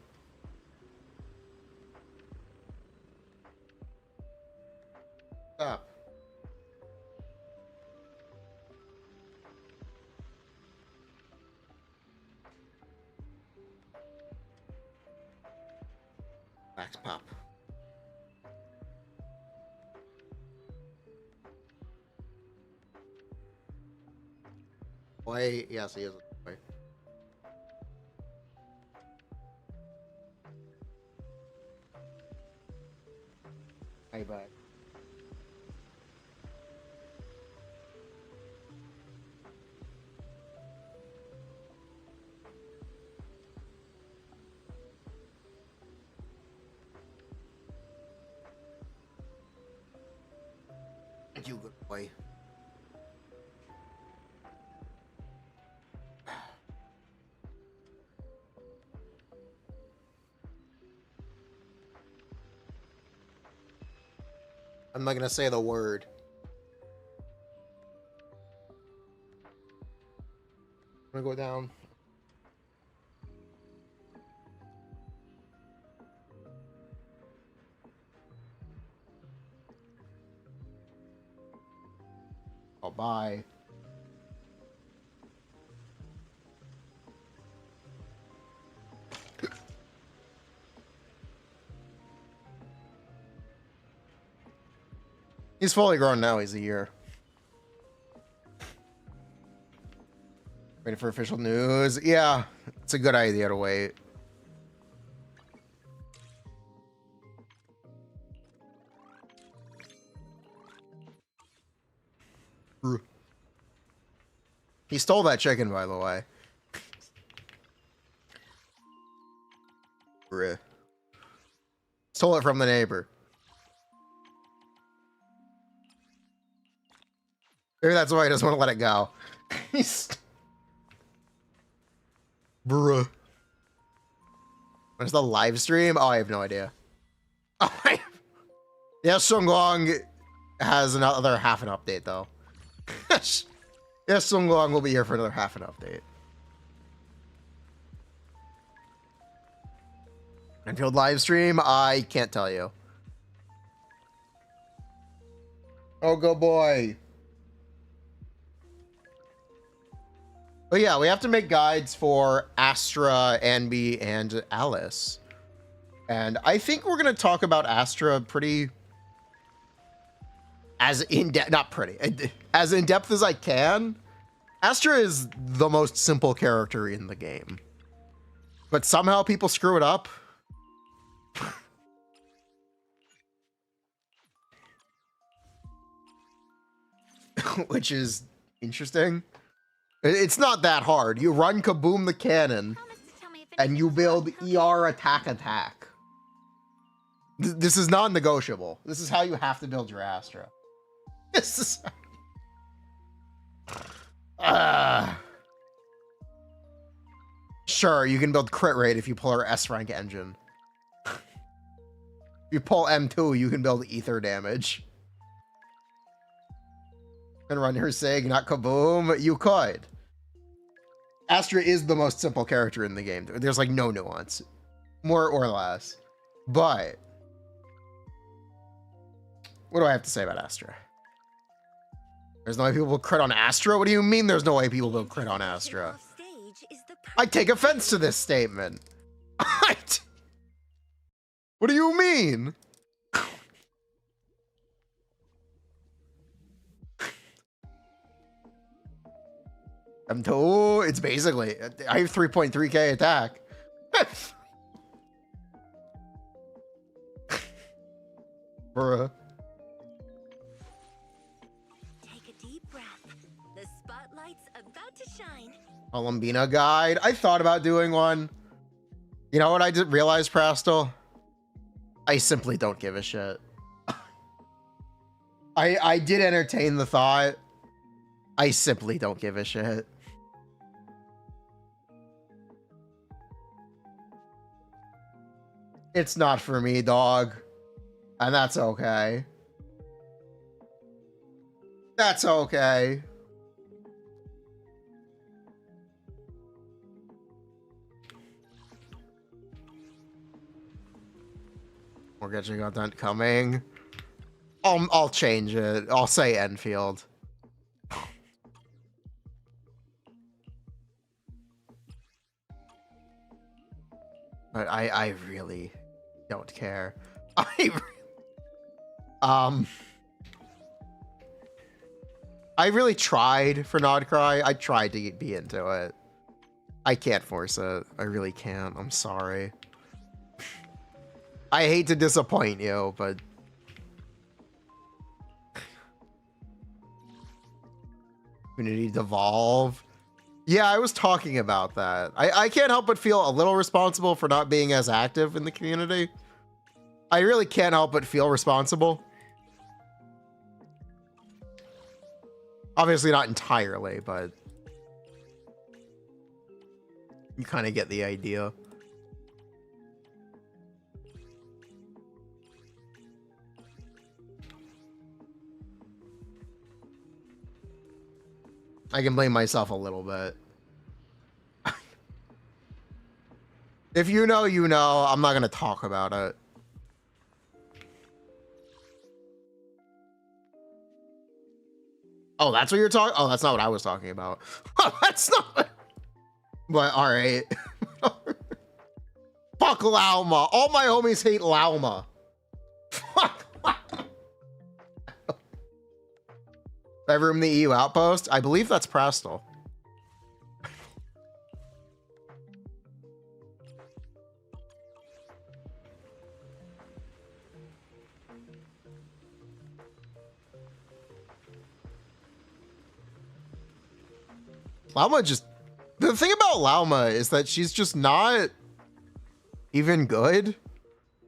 Stop. Max pop. Boy, yes, he is a boy. Hi, bye. Thank you, good boy. I'm not gonna say the word. I'm gonna go down. Oh, bye. He's fully grown now. He's a year. Waiting for official news. Yeah, it's a good idea to wait. He stole that chicken, by the way. Stole it from the neighbor. Maybe that's why he doesn't want to let it go. Bruh. When's the live stream? Oh, I have no idea. Oh, yeah, Shunguang has another half an update, though. Yes, Shunguang will be here for another half an update. Enfield live stream? I can't tell you. Oh, go boy. But yeah, we have to make guides for Astra, Anby, and Alice. And I think we're going to talk about Astra pretty... as in-depth... not pretty. As in-depth as I can. Astra is the most simple character in the game. But somehow people screw it up. Which is interesting. It's not that hard. You run Kaboom the cannon, and you build ER attack. This is non-negotiable. This is how you have to build your Astra. This is... Sure, you can build crit rate if you pull her S rank engine. If you pull M2, you can build ether damage. And run her Sig, not Kaboom. You could. Astra is the most simple character in the game. There's like no nuance, more or less. But what do I have to say about Astra? There's no way people will crit on Astra? What do you mean there's no way people will crit on Astra? I take offense to this statement. What do you mean? M2, it's basically, I have 3.3k attack. Bruh. Take a deep breath. The spotlight's about to shine. Columbina guide. I thought about doing one. You know what I did realize, Prastel? I simply don't give a shit. I did entertain the thought. I simply don't give a shit. It's not for me, dog. And that's okay. That's okay. More Genshin content coming. I'll change it. I'll say Enfield. But I really don't care. I really tried for Nodcry. I tried to be into it. I can't force it. I really can't. I'm sorry. I hate to disappoint you, but community devolve. Yeah, I was talking about that. I can't help but feel a little responsible for not being as active in the community. I really can't help but feel responsible. Obviously not entirely, but you kind of get the idea. I can blame myself a little bit. If you know, you know. I'm not going to talk about it. Oh, that's what you're talking? Oh, that's not what I was talking about. Oh, that's not what... But, all right. Fuck Lauma. All my homies hate Lauma. Fuck. Ever in the EU outpost? I believe that's Prastel. Lauma just... The thing about Lauma is that she's just not even good.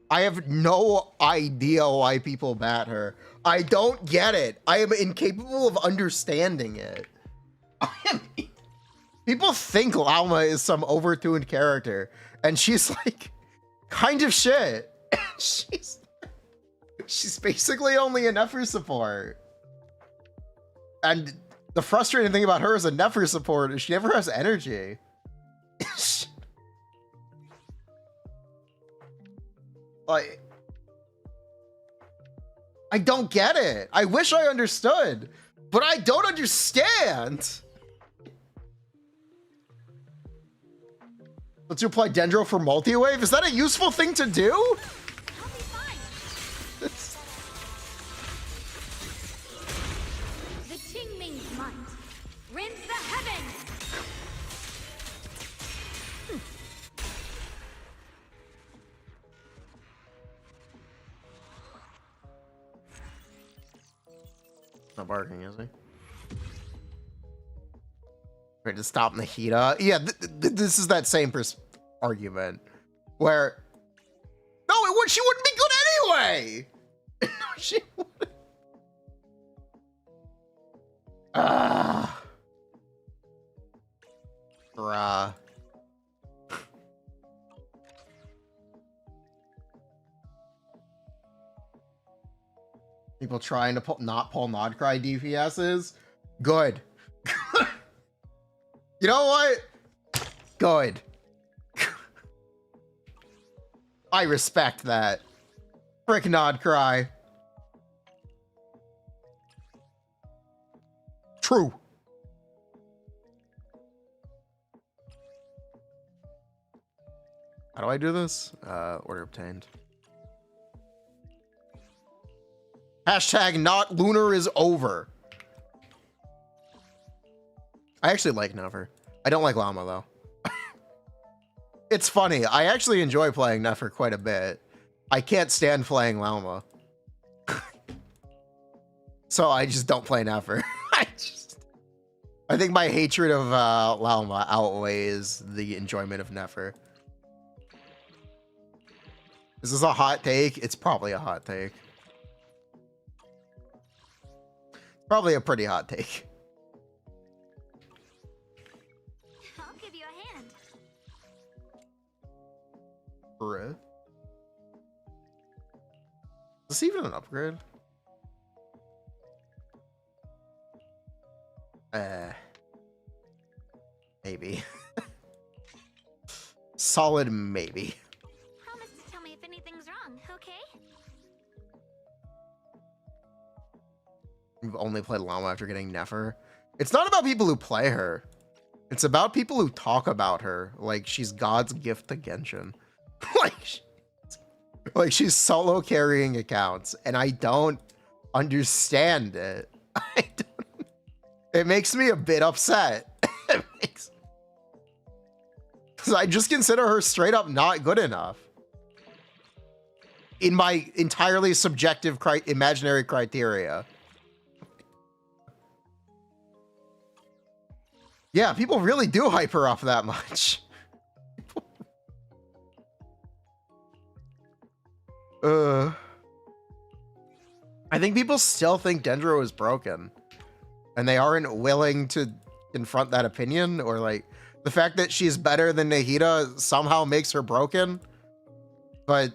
I have no idea why people bat her. I don't get it. I am incapable of understanding it. People think Lauma is some overtuned character, and she's like kind of shit. she's basically only a Nefer support. And the frustrating thing about her as a Nefer support is she never has energy. Like, I don't get it. I wish I understood, but I don't understand. Let's apply Dendro for multi-wave. Is that a useful thing to do? I'll be fine. The Qingming's might rends the heavens. Not barking, is he? Right, to stop Nahida. Yeah, this is that same argument where she wouldn't be good anyway. She wouldn't. Ah. Bruh. People trying to not pull Nodcry DPSs. Good. You know what? Good. I respect that. Frick Nodcry. True. How do I do this? Order obtained. Hashtag not lunar is over. I actually like Nefer. I don't like Llama though. It's funny. I actually enjoy playing Nefer quite a bit. I can't stand playing Llama. So I just don't play Nefer. I think my hatred of Llama outweighs the enjoyment of Nefer. Is this a hot take? It's probably a hot take. Probably a pretty hot take. I'll give you a hand. Bruh. Is this even an upgrade? Maybe. Solid maybe. Promise to tell me if anything's wrong, okay? You've only played Llama after getting Nefer. It's not about people who play her. It's about people who talk about her like she's God's gift to Genshin. like she's solo carrying accounts, and I don't understand it. It makes me a bit upset. Because I just consider her straight up not good enough. In my entirely subjective imaginary criteria. Yeah, people really do hype her up that much. I think people still think Dendro is broken. And they aren't willing to confront that opinion, or like the fact that she's better than Nahida somehow makes her broken. But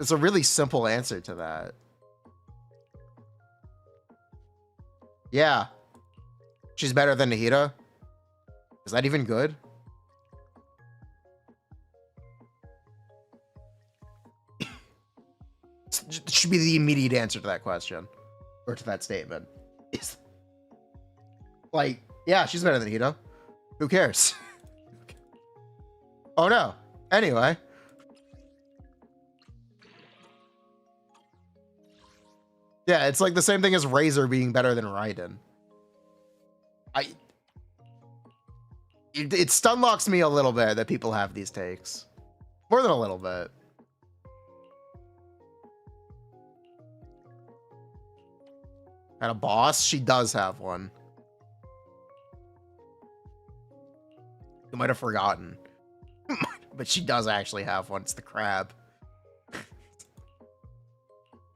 it's a really simple answer to that. Yeah. She's better than Nahida. Is that even good? It should be the immediate answer to that question. Or to that statement. Like, yeah, she's better than Nahida. Who cares? Oh no. Anyway. Yeah, it's like the same thing as Razor being better than Raiden. It stunlocks me a little bit that people have these takes. More than a little bit. And a boss? She does have one. You might have forgotten. But she does actually have one. It's the crab.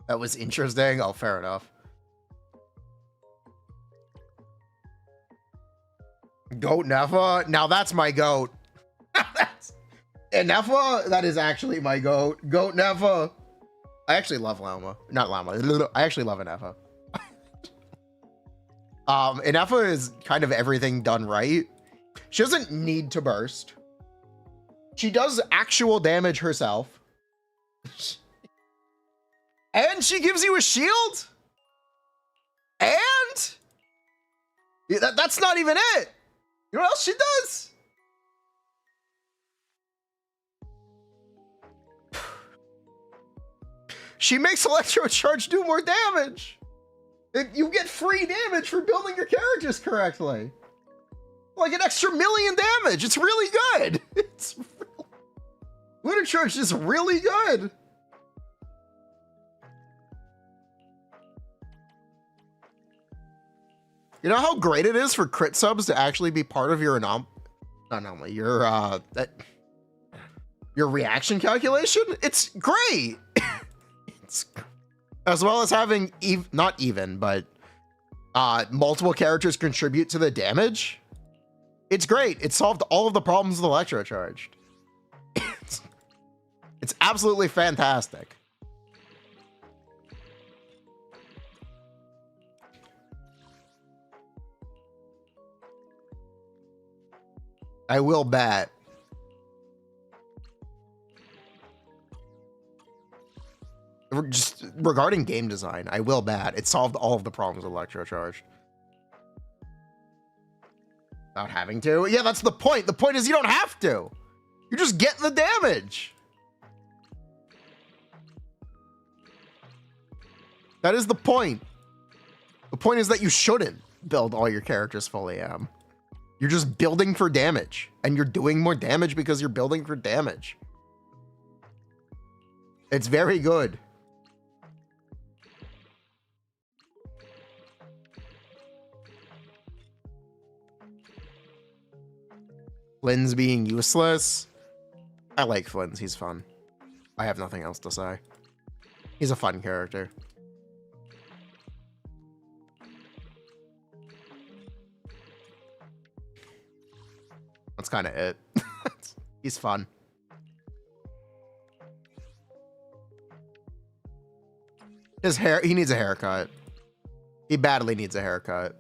That was interesting. Oh, fair enough. Goat Nefa? Now that's my goat. And Nefa, that is actually my goat. Goat Nefa. I actually love Llama. Not Llama. I actually love Nefa. Nefa is kind of everything done right. She doesn't need to burst. She does actual damage herself. And she gives you a shield? And? That's not even it. You know what else she does? She makes Electrocharged do more damage. You get free damage for building your characters correctly. Like an extra 1,000,000 damage. It's really good. Electrocharged is really good. You know how great it is for crit subs to actually be part of your your reaction calculation? It's great. It's, as well as having not even, but multiple characters contribute to the damage. It's great. It solved all of the problems with Electrocharged. It's absolutely fantastic. I will bet. Just regarding game design, I will bet it solved all of the problems with Electrocharged. Without having to. Yeah, that's the point. The point is you don't have to. You just get the damage. That is the point. The point is that you shouldn't build all your characters full AM. You're just building for damage, and you're doing more damage because you're building for damage. It's very good. Flynn's being useless. I like Flynn's. He's fun. I have nothing else to say. He's a fun character. That's kind of it. He's fun. His hair, he needs a haircut. He badly needs a haircut.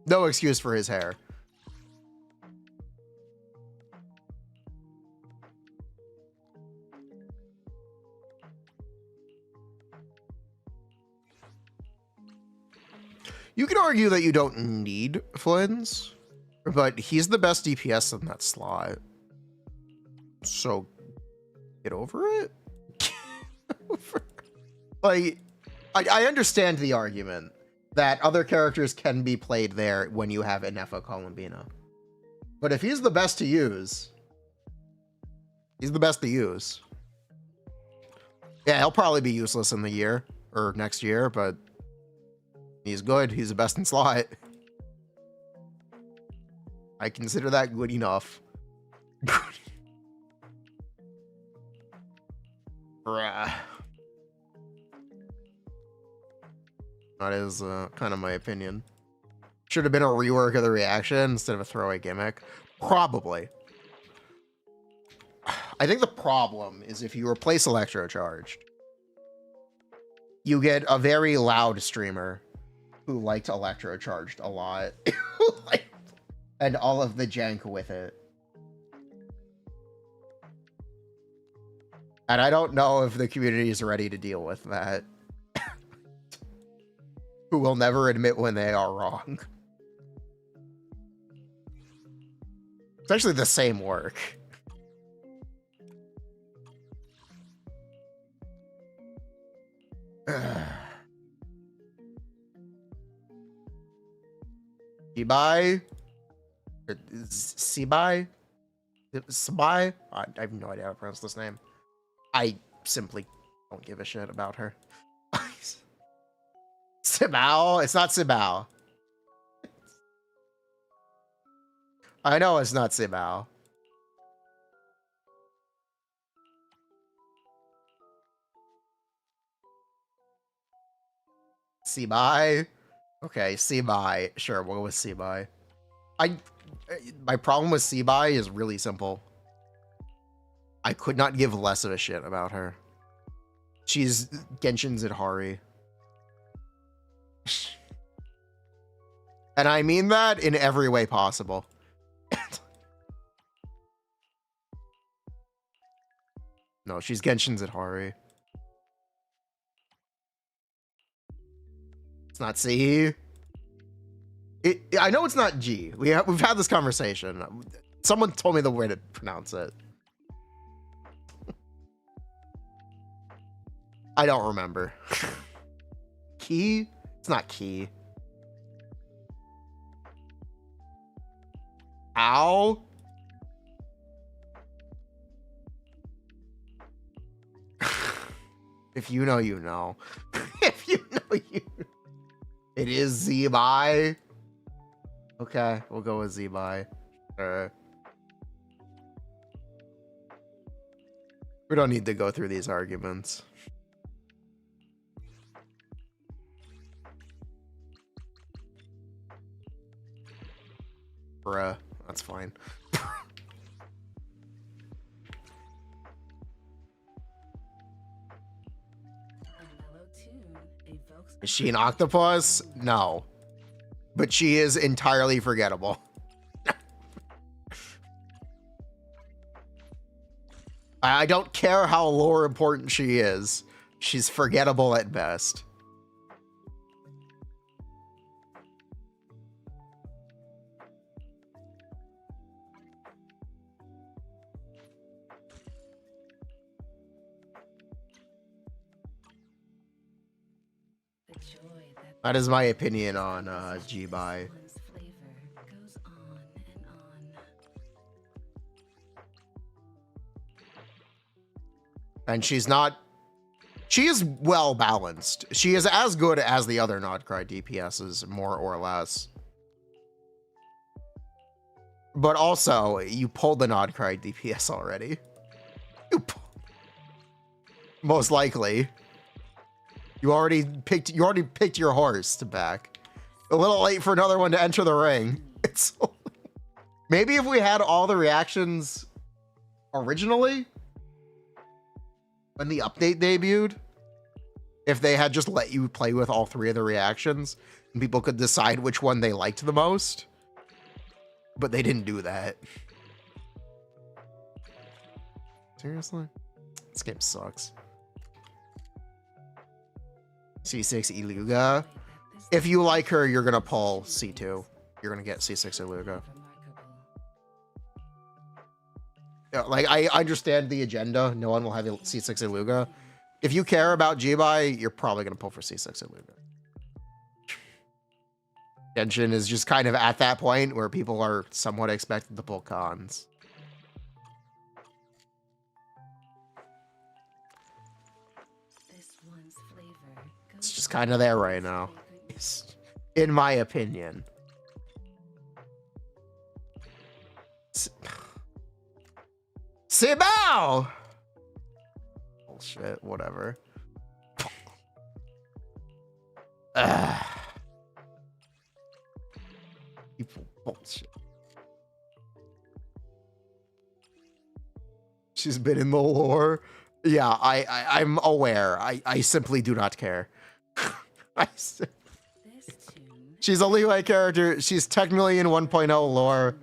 No excuse for his hair. You can argue that you don't need Flynn's, but he's the best DPS in that slot. So get over it. Like, I understand the argument that other characters can be played there when you have Inefo Columbina. But if he's the best to use, he's the best to use. Yeah, he'll probably be useless in the year or next year, but he's good. He's the best in slot. I consider that good enough. Bruh. That is kind of my opinion. Should have been a rework of the reaction instead of a throwaway gimmick. Probably. I think the problem is if you replace Electrocharged, you get a very loud streamer who liked Electrocharged a lot. And all of the jank with it. And I don't know if the community is ready to deal with that. Who will never admit when they are wrong. It's actually the same work. Sibai? Sibai? Sibai? I have no idea how to pronounce this name. I simply don't give a shit about her. Sibao? It's not Sibao. I know it's not Sibao. Sibai? Okay, Sibai. Sure, we'll go with Sibai. My problem with Sibai is really simple. I could not give less of a shit about her. She's Genshin Zidhari. And I mean that in every way possible. No, she's Genshin Zidhari. It's not C. I know it's not G. We've had this conversation. Someone told me the way to pronounce it. I don't remember. Key? It's not Key. Ow? If you know, you know. If you know, you know. It is Zebai. Okay, we'll go with Zebai. We don't need to go through these arguments. Bruh, that's fine. Is she an octopus? No. But she is entirely forgettable. I don't care how lore important she is. She's forgettable at best. That is my opinion on G-Bai. And she's not... She is well balanced. She is as good as the other Nodcry DPSs, more or less. But also, you pulled the Nodcry DPS already. Most likely. You already picked your horse to back. A little late for another one to enter the ring. It's maybe if we had all the reactions originally when the update debuted, if they had just let you play with all three of the reactions and people could decide which one they liked the most. But they didn't do that. Seriously? This game sucks. C6 Iluga. If you like her, you're gonna pull C2. You're gonna get C6 Iluga. Yeah, like, I understand the agenda. No one will have C6 Iluga. If you care about G-Bai, you're probably gonna pull for C6 Iluga. Genshin is just kind of at that point where people are somewhat expected to pull cons. It's just kind of there right now, in my opinion. Sibao! Bullshit, whatever. People bullshit. She's been in the lore. Yeah, I'm aware. I simply do not care. She's a Leeway character. She's technically in 1.0 lore.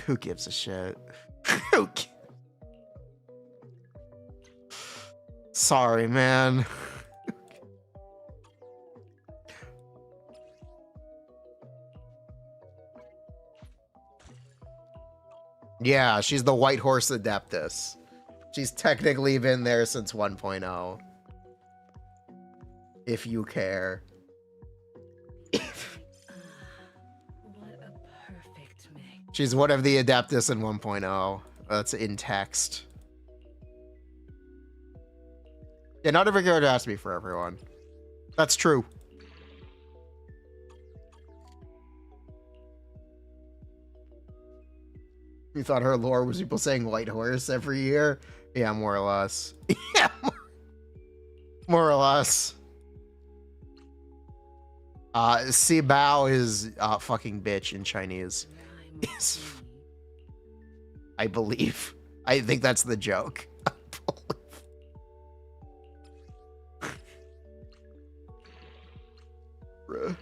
Who gives a shit? Sorry, man. Yeah, she's the White Horse Adeptus. She's technically been there since 1.0. If you care. She's one of the Adeptus in 1.0. That's in text. Yeah, not every character has to be for everyone. That's true. You thought her lore was people saying White Horse every year? Yeah, more or less. Yeah, more or less. Sibao is fucking bitch in Chinese. I believe. I think that's the joke. Bruh.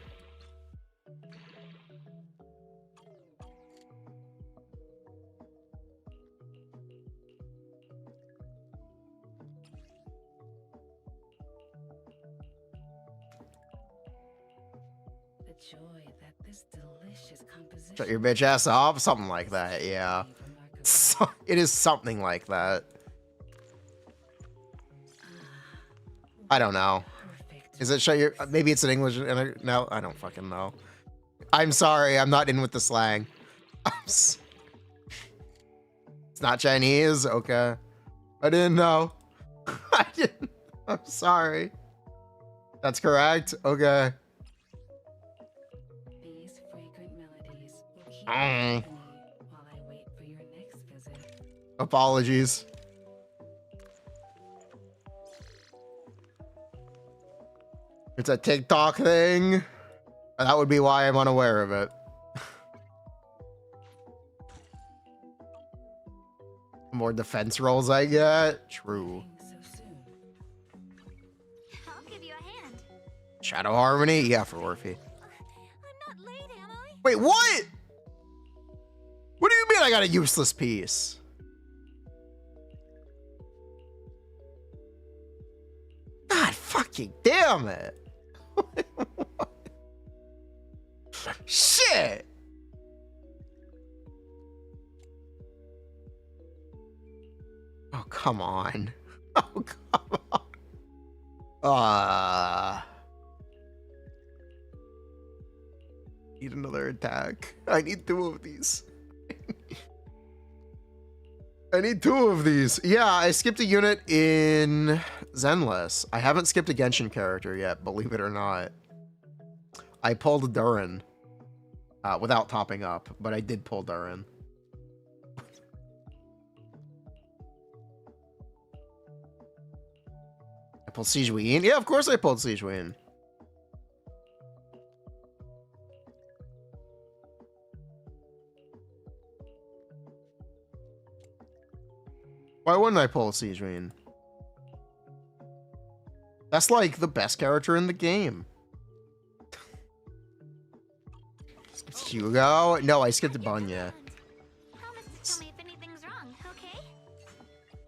Shut your bitch ass off, something like that. Yeah, so, it is something like that. I don't know. Is it shut your? Maybe it's in English. No, I don't fucking know. I'm sorry, I'm not in with the slang. It's not Chinese. Okay, I didn't know. I didn't. I'm sorry. That's correct. Okay. Apologies. It's a TikTok thing. That would be why I'm unaware of it. more defense rolls I get. True. I'll give you a hand. Shadow Harmony? Yeah, for Orphe. I'm not late, am I? Wait, what? What do you mean I got a useless piece? God fucking damn it. Shit. Oh, come on. Oh, come on. Need another attack. I need 2 of these. I need 2 of these. Yeah, I skipped a unit in Zenless. I haven't skipped a Genshin character yet, believe it or not. I pulled Durin without topping up, but I did pull Durin. I pulled Zhu Yuan. Yeah, of course I pulled Zhu Yuan. Why wouldn't I pull Zhu Yuan? That's like the best character in the game. Hugo? No, I skipped Bunya. Promise to tell me if anything's wrong, okay?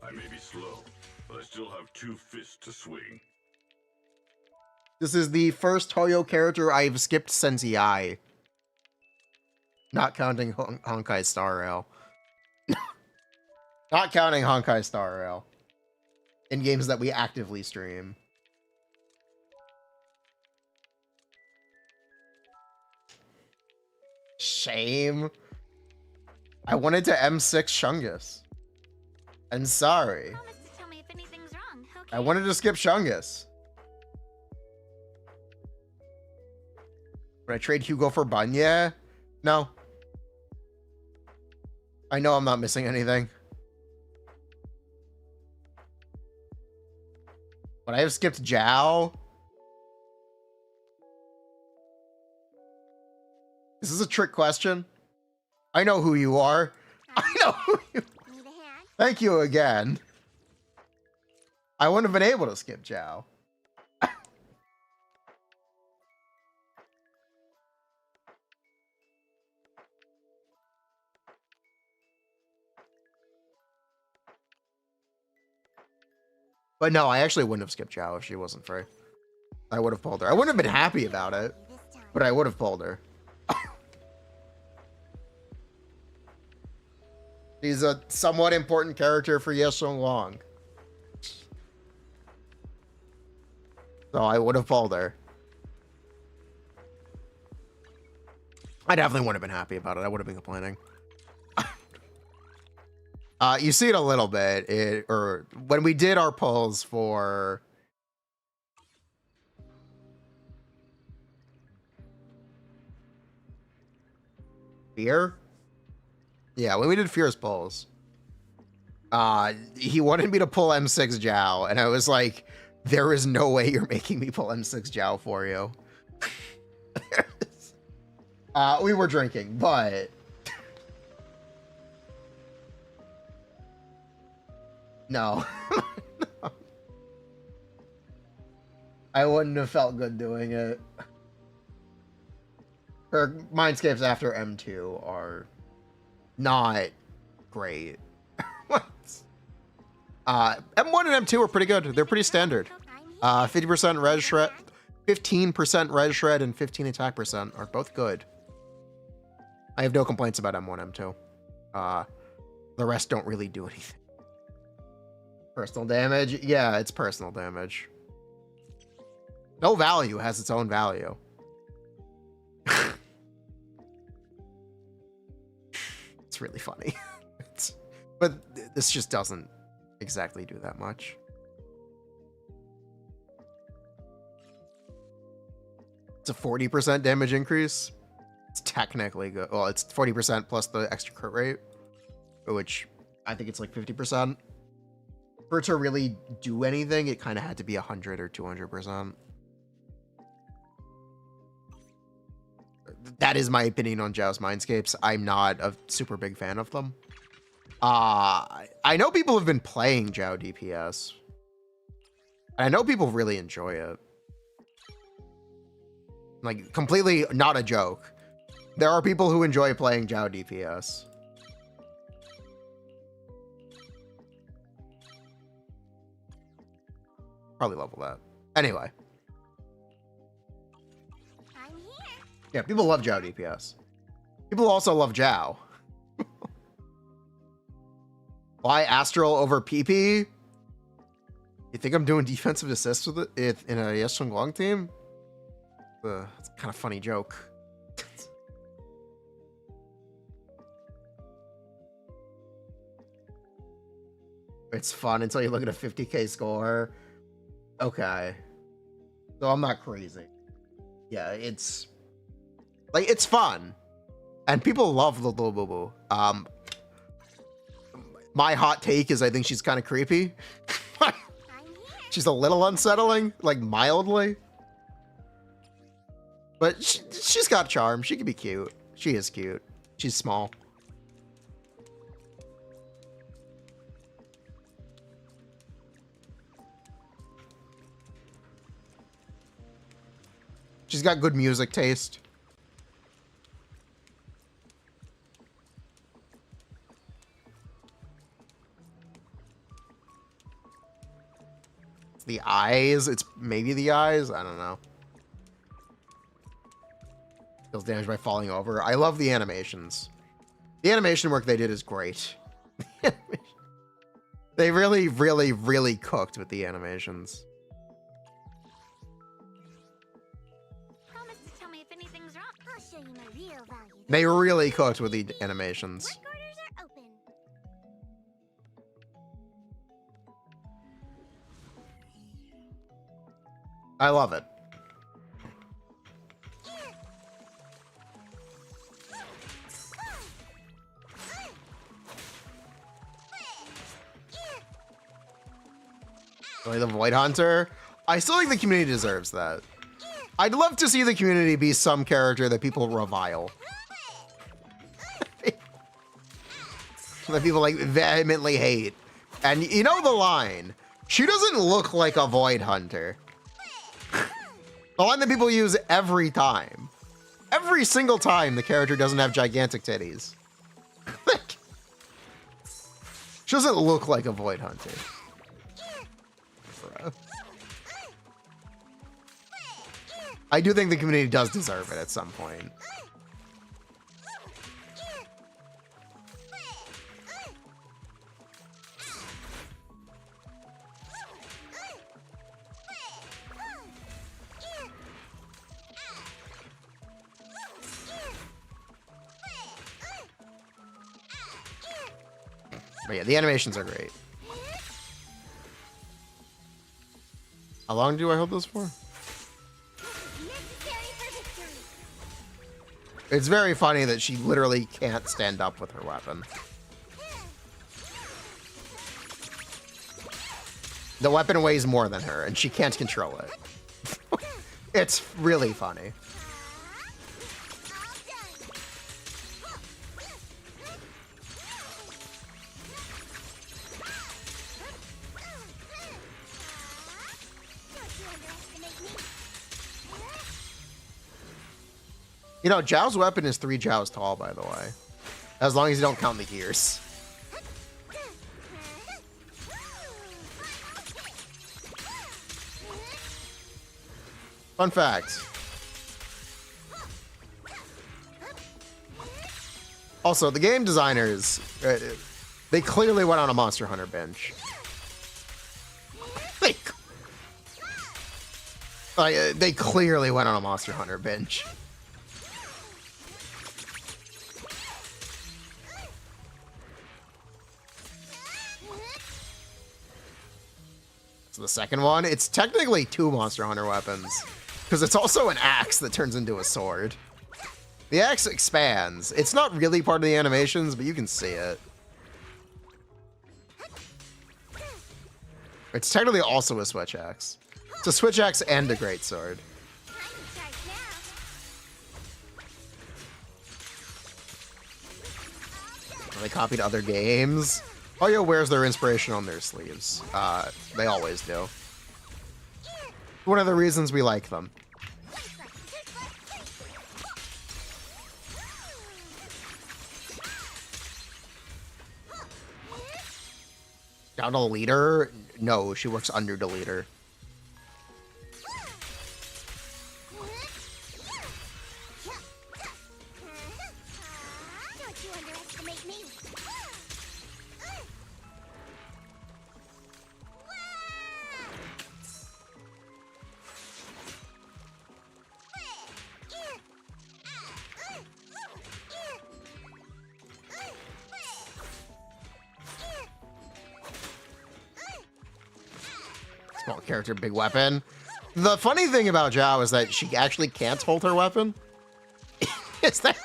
I may be slow, but I still have 2 fists to swing. This is the first Toyo character I've skipped since EI. Not counting Honkai Star Rail. Not counting Honkai Star Rail. In games that we actively stream. Shame. I wanted to M6 Shungus. And sorry. Promise to tell me if anything's wrong, okay? I wanted to skip Shungus. Would I trade Hugo for Bunya? No. I know I'm not missing anything. But I have skipped Zhao. Is this a trick question? I know who you are. I know who you are. Need a hand? Thank you again. I wouldn't have been able to skip Zhao. But no, I actually wouldn't have skipped Zhao if she wasn't free. I would have pulled her. I wouldn't have been happy about it, This time. but I would have pulled her. She's a somewhat important character for Shunguang. So I would have pulled her. I definitely wouldn't have been happy about it. I would have been complaining. You see it a little bit, or when we did our polls for Fear. Yeah, when we did Fear's polls, he wanted me to pull M6 Zhao, and I was like, there is no way you're making me pull M6 Zhao for you. We were drinking, but no. I wouldn't have felt good doing it. Her Mindscapes after M2 are not great. What? M1 and M2 are pretty good. They're pretty standard. 50% res shred, 15% res shred, and 15 attack percent are both good. I have no complaints about M1, M2. The rest don't really do anything. Personal damage? Yeah, it's personal damage. No value has its own value. It's really funny. But this just doesn't exactly do that much. It's a 40% damage increase. It's technically good. Well, it's 40% plus the extra crit rate, which I think it's like 50%. For it to really do anything, it kind of had to be 100 or 200%. That is my opinion on Zhao's Mindscapes. I'm not a super big fan of them. I know people have been playing Zhao DPS. I know people really enjoy it. Like, completely not a joke. There are people who enjoy playing Zhao DPS. Probably level that. Anyway. I'm here. Yeah, people love Zhao DPS. People also love Zhao. Why Astral over PP? You think I'm doing defensive assists with it in a Yes Shunguang team? It's kind of funny joke. It's fun until you look at a 50k score. Okay. So I'm not crazy. Yeah, it's like, it's fun. And people love the little boo boo. My hot take is I think she's kind of creepy. She's a little unsettling, like mildly. But she's got charm. She can be cute. She is cute. She's small. She's got good music taste. It's the eyes. It's maybe the eyes. I don't know. Feels damaged by falling over. I love the animations. The animation work they did is great. They really, really, really cooked with the animations. Promise to tell me if anything's wrong. I'll show you my real value. They really cooked with the animations. Work orders are open. I love it. Really, the Void Hunter? I still think the community deserves that. I'd love to see the community be some character that people revile. That people like vehemently hate. And you know the line, she doesn't look like a Void Hunter. The line that people use every time. Every single time the character doesn't have gigantic titties. She doesn't look like a Void Hunter. Bruh. I do think the community does deserve it at some point. But yeah, the animations are great. How long do I hold those for? Necessary for victory. It's very funny that she literally can't stand up with her weapon. The weapon weighs more than her, and she can't control it. It's really funny. You know, Zhao's weapon is 3 Zhaos tall, by the way. As long as you don't count the ears. Fun fact. Also, the game designers, they clearly went on a Monster Hunter binge. They clearly went on a Monster Hunter binge. So the second one, it's technically 2 Monster Hunter weapons, because it's also an axe that turns into a sword. The axe expands. It's not really part of the animations, but you can see it. It's technically also a switch axe. It's a switch axe and a great sword. They copied other games. Oyo wears their inspiration on their sleeves. They always do. One of the reasons we like them. Down to leader? No, she works under the leader. Don't you underestimate me. Small character, big weapon. The funny thing about Zhao is that she actually can't hold her weapon. It's not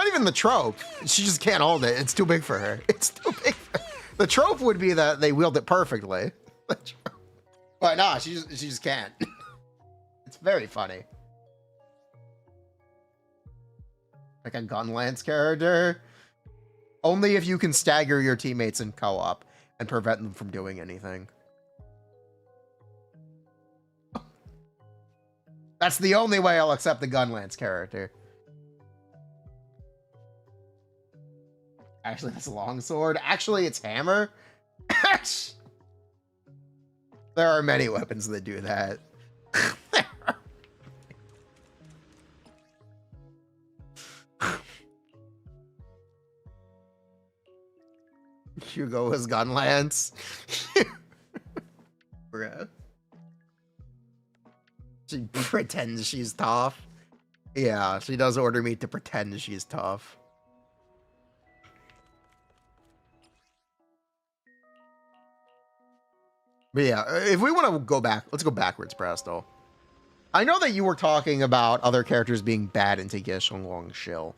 even the trope. She just can't hold it. It's too big for her. It's too big for her. The trope would be that they wield it perfectly. But no, she just can't. It's very funny. Like a gun lance character. Only if you can stagger your teammates in co-op and prevent them from doing anything. That's the only way I'll accept the Gunlance character. Actually, that's a longsword. Actually, it's hammer. There are many weapons that do that. Hugo is Gunlance. Bruh. She pretends she's tough. Yeah, she does order me to pretend she's tough. But yeah, if we want to go back, let's go backwards, Presto. I know that you were talking about other characters being bad into Shunguang Shill.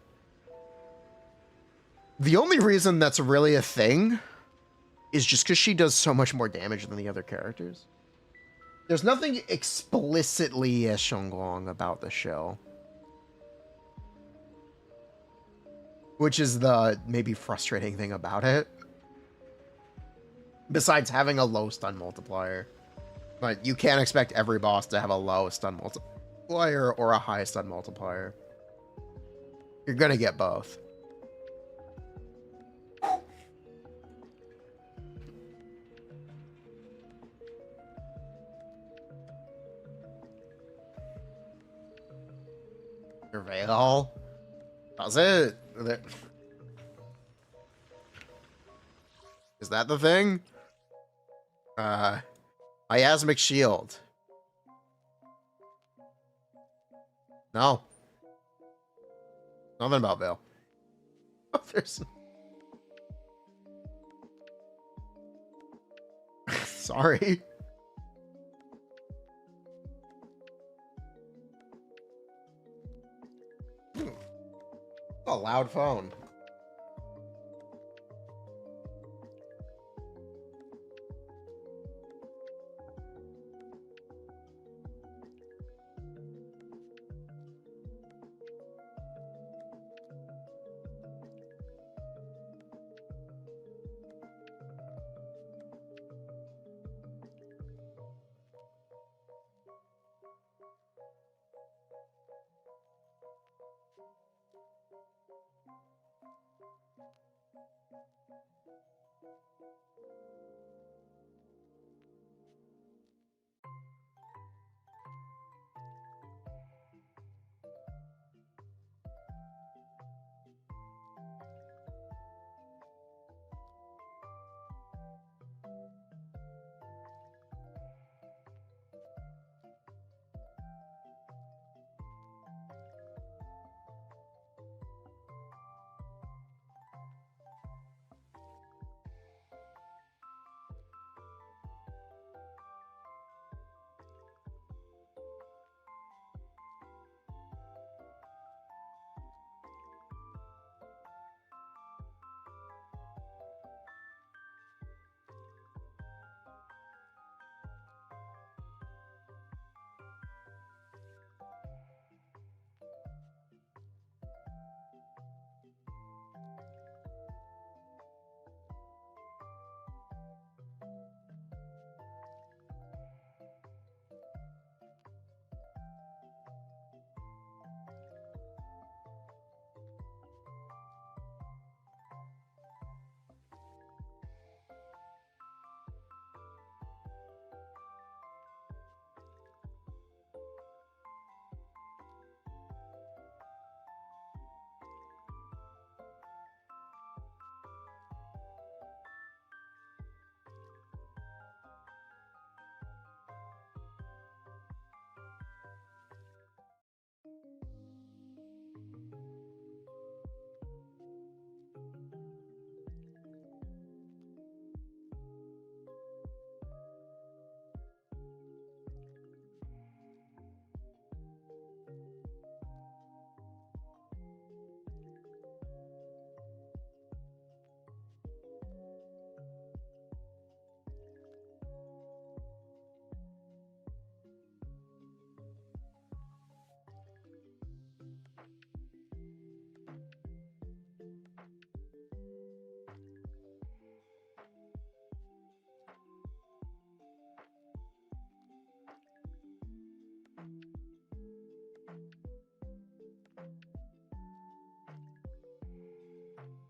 The only reason that's really a thing is just because she does so much more damage than the other characters. There's nothing explicitly Shunguang about the show. Which is the maybe frustrating thing about it. Besides having a low stun multiplier. But you can't expect every boss to have a low stun multiplier or a high stun multiplier. You're gonna get both. Veil. That's it. Is that the thing? Miasmic shield. No. Nothing about Veil. There's... Sorry. A loud phone.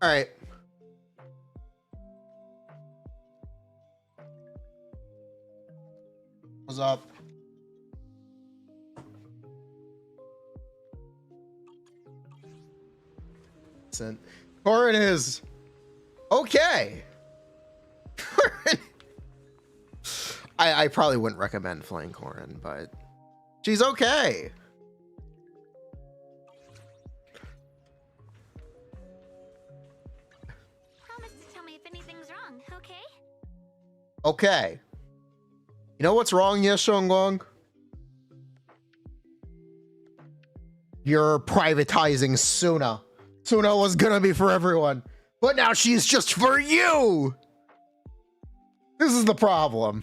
All right. What's up? Corin is okay. I probably wouldn't recommend playing Corin, but she's okay. Promise to tell me if anything's wrong, okay? Okay. You know what's wrong, yes, Shunguang? You're privatizing Suna. Suna was gonna be for everyone, but now she's just for you. This is the problem.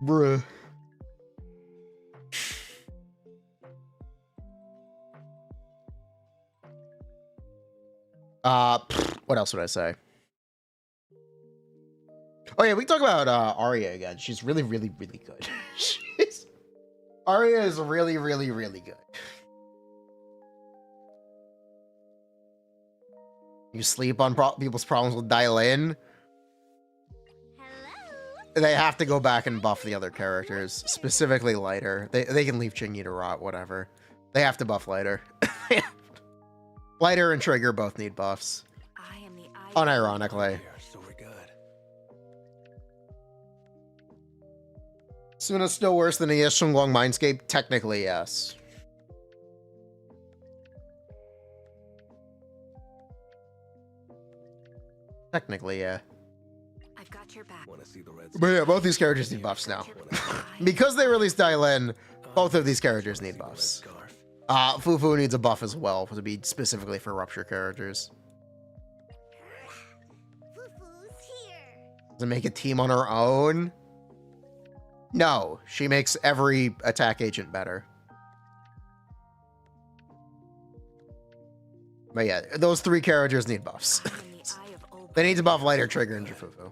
Bruh. What else would I say? Oh yeah, we can talk about Aria again. She's really, really, really good. Aria is really, really, really good. You sleep on people's problems with dial in. Hello? They have to go back and buff the other characters, specifically Lighter. They can leave Chingy to rot, whatever. They have to buff Lighter. Lighter and Trigger both need buffs. I am the Unironically. So we're good. Suna's still worse than a Shunguang Mindscape? Technically, yes. Technically, yeah. I've got your back. Want to see the red? But yeah, both these characters need buffs now. Because they released Dylan, both of these characters need buffs. Fufu needs a buff as well, to be specifically for Rupture characters. Fufu's here. Does it make a team on her own? No, she makes every attack agent better. But yeah, those three characters need buffs. They need to buff Lighter, Trigger, and Fufu.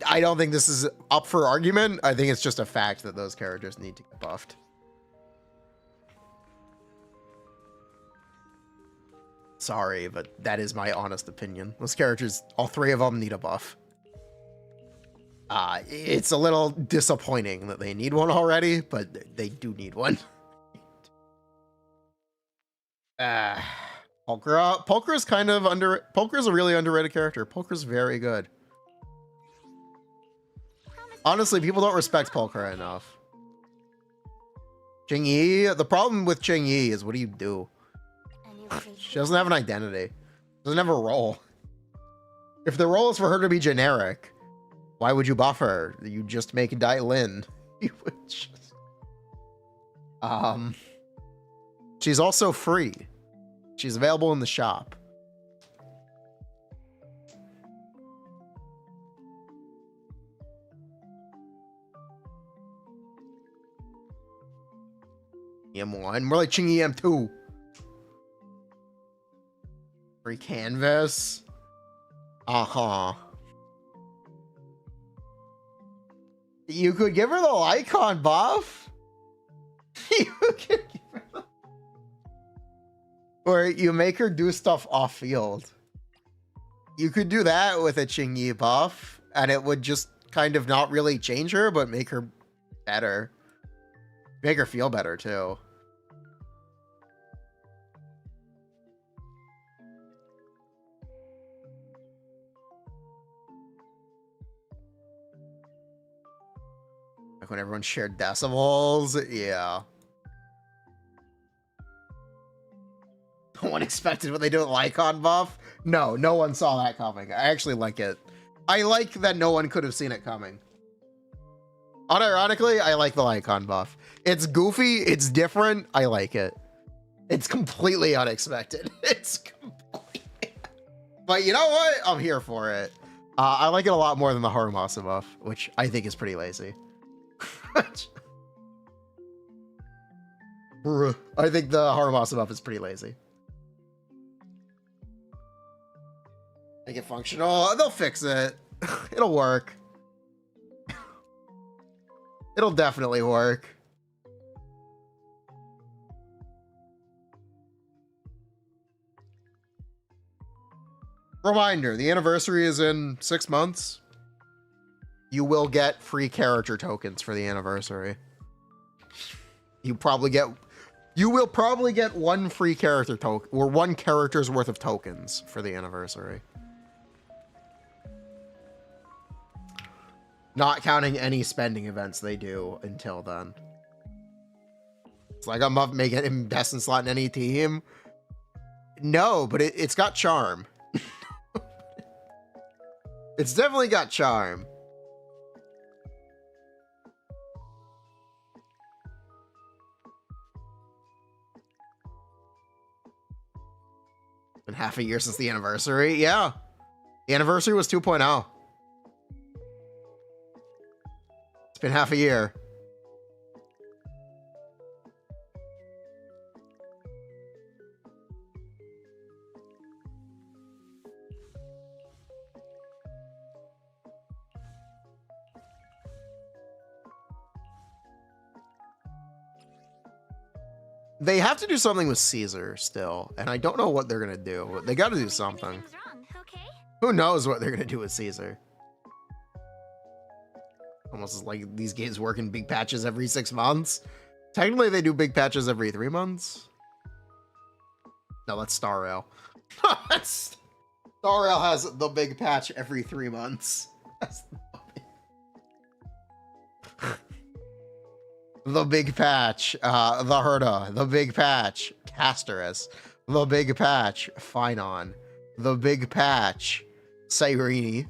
I don't think this is up for argument. I think it's just a fact that those characters need to get buffed. Sorry, but that is my honest opinion. Those characters, all three of them need a buff. It's a little disappointing that they need one already, but they do need one. Polkra is kind of Polkra's a really underrated character. Polkra's very good. Honestly, people don't respect Polkra enough. Jingyi, the problem with Jingyi is, what do you do? She doesn't have an identity. Doesn't have a role. If the role is for her to be generic, why would you buff her? You just make Dai Lin. You would just... She's also free. She's available in the shop. M1, more like Chingy M2. Free canvas. You could give her the Lycon buff. You could give her the... Or you make her do stuff off field. You could do that with a Chingy buff, and it would just kind of not really change her, but make her better. Make her feel better too. Like when everyone shared decimals, yeah. No one expected what they do with Lycon buff. No, no one saw that coming. I actually like it. I like that no one could have seen it coming. Unironically, I like the Lycon buff. It's goofy, it's different, I like it. It's completely unexpected. It's completely... But you know what? I'm here for it. I like it a lot more than the Haramasa buff, which I think is pretty lazy. I think the Haramasa buff is pretty lazy. Make it functional. They'll fix it. It'll work. It'll definitely work. Reminder, the anniversary is in 6 months. You will get free character tokens for the anniversary. You will probably get one free character token, or one character's worth of tokens for the anniversary. Not counting any spending events they do until then. It's like I'm up making him best in slot in any team. No, but it's got charm. It's definitely got charm. Been half a year since the anniversary. Yeah. The anniversary was 2.0. It's been half a year. They have to do something with Caesar still, and I don't know what they're gonna do. They gotta do something. Wrong, okay? Who knows what they're gonna do with Caesar? Almost as like these games work in big patches every 6 months. Technically, they do big patches every 3 months. No, that's Star Rail. Star Rail has the big patch every 3 months. That's the big patch, the Herda, the big patch, Casterus, the big patch, Finon, the big patch, Cyrene.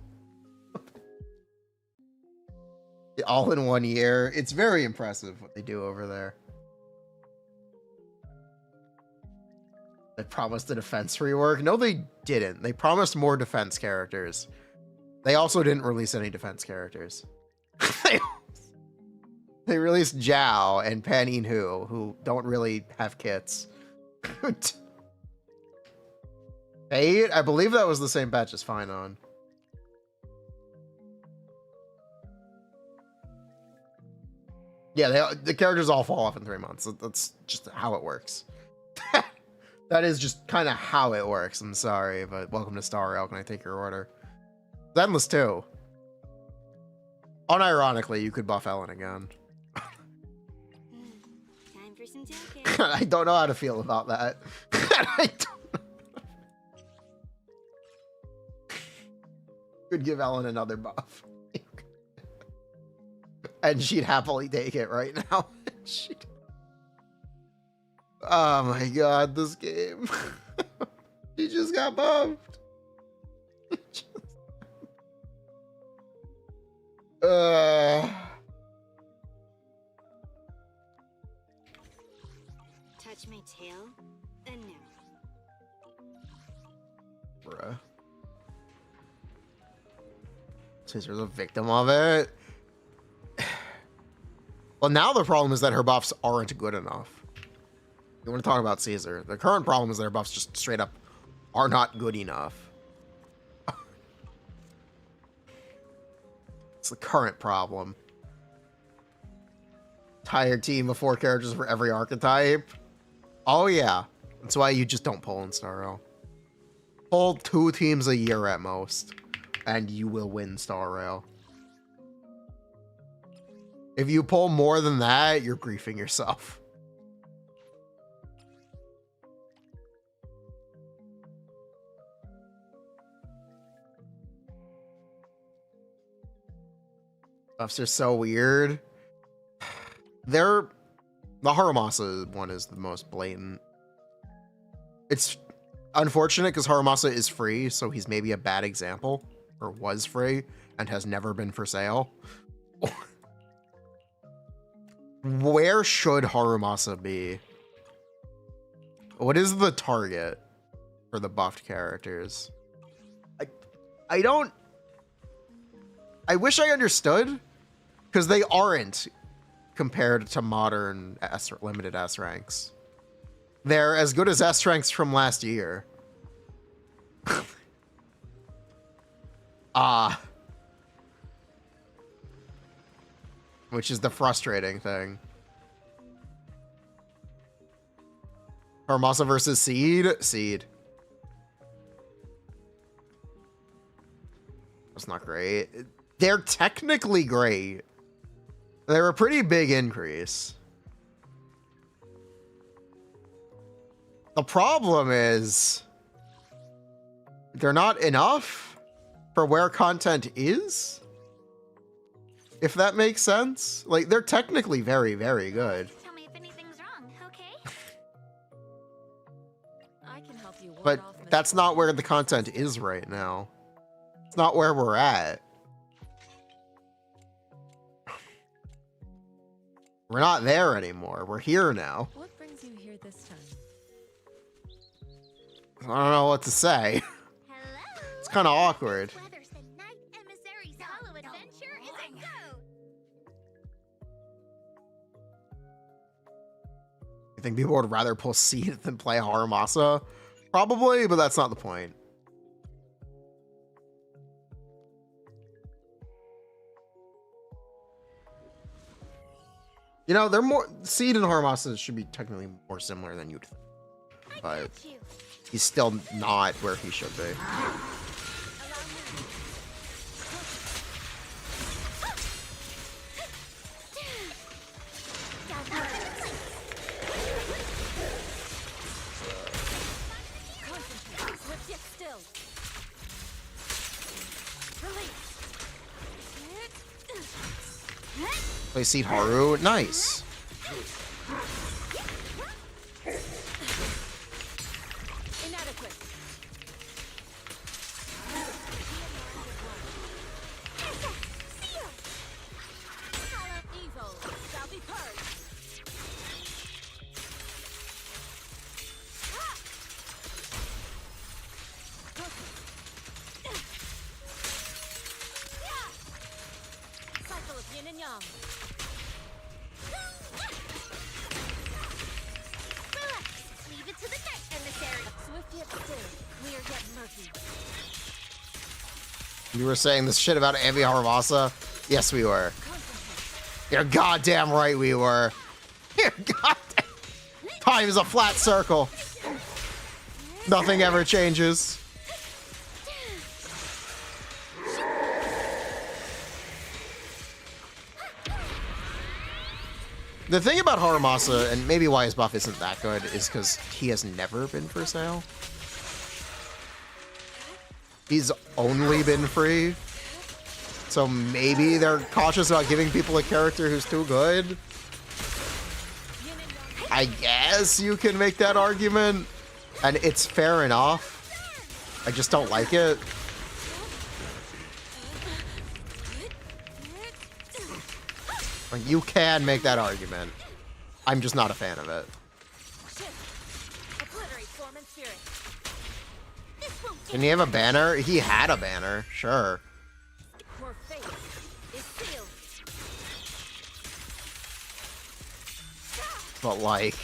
All in 1 year. It's very impressive what they do over there. They promised a defense rework. No, they didn't. They promised more defense characters. They also didn't release any defense characters. They released Zhao and Panin who don't really have kits. Fate? I believe that was the same patch as Finon. Yeah, the characters all fall off in 3 months. That's just how it works. That is just kind of how it works. I'm sorry, but welcome to Star Rail. Can I take your order? Zenless too. Unironically, you could buff Ellen again. Time for some token. I don't know how to feel about that. I don't could give Ellen another buff. And she'd happily take it right now. Oh my god, this game. She just got buffed. Touch my tail, and no. Bruh. Caesar's a victim of it. Well, now the problem is that her buffs aren't good enough. You want to talk about Caesar. The current problem is that her buffs just straight up are not good enough. It's the current problem. Entire team of 4 characters for every archetype. Oh yeah. That's why you just don't pull in Star Rail. Pull 2 teams a year at most, and you will win Star Rail. If you pull more than that, you're griefing yourself. Buffs are so weird. The Haramasa one is the most blatant. It's unfortunate because Haramasa is free, so he's maybe a bad example, or was free and has never been for sale. Where should Haramasa be? What is the target for the buffed characters? I wish I understood, because they aren't compared to modern limited S ranks. They're as good as S ranks from last year. Which is the frustrating thing. Haramasa versus Seed? Seed. stuff's not great. They're technically great. They're a pretty big increase. The problem is they're not enough for where content is. If that makes sense. Like, they're technically very, very good. Tell me if anything's wrong, okay? I can help you ward But off that's not where the content is right now. It's not where we're at. We're not there anymore. We're here now. What brings you here this time? I don't know what to say. Hello? It's kind of awkward. Weathers the Night Emissary's solo adventure is a go! You think people would rather pull Seed than play Haramasa? Probably, but that's not the point. You know, they're more Seed and Haramasa should be technically more similar than you'd think. But Got you. he's still not where he should be. Concentrate. Swift yet still. Release. Play Seed Haru, nice. Inadequate. Evil shall be purged. Cycle of yin and yang. Relax. Leave it to the Night Emissary. Swift yet still. Clear yet murky. You were saying this shit about Ambi Haramasa? Yes, we were. You're goddamn right we were. You're goddamn. Time is a flat circle. Nothing ever changes. The thing about Haramasa, and maybe why his buff isn't that good, is because he has never been for sale. He's only been free. So maybe they're cautious about giving people a character who's too good. I guess you can make that argument, and it's fair enough. I just don't like it. Like, you can make that argument. I'm just not a fan of it. Obliterate form and spirit. Didn't he have a banner? He had a banner, sure. Your fate is sealed. But like,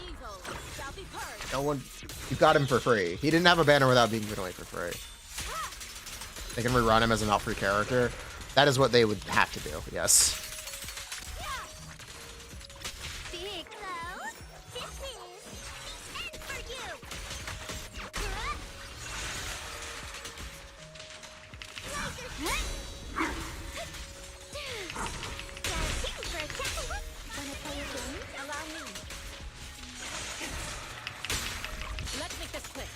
Evil shall be purged. no one, you got him for free. He didn't have a banner without being given away for free. They can rerun him as a not free character. That is what they would have to do, yes. Big Low, this is the end for you. For a second. Wanna play a game? Allow me. Let's make this quick.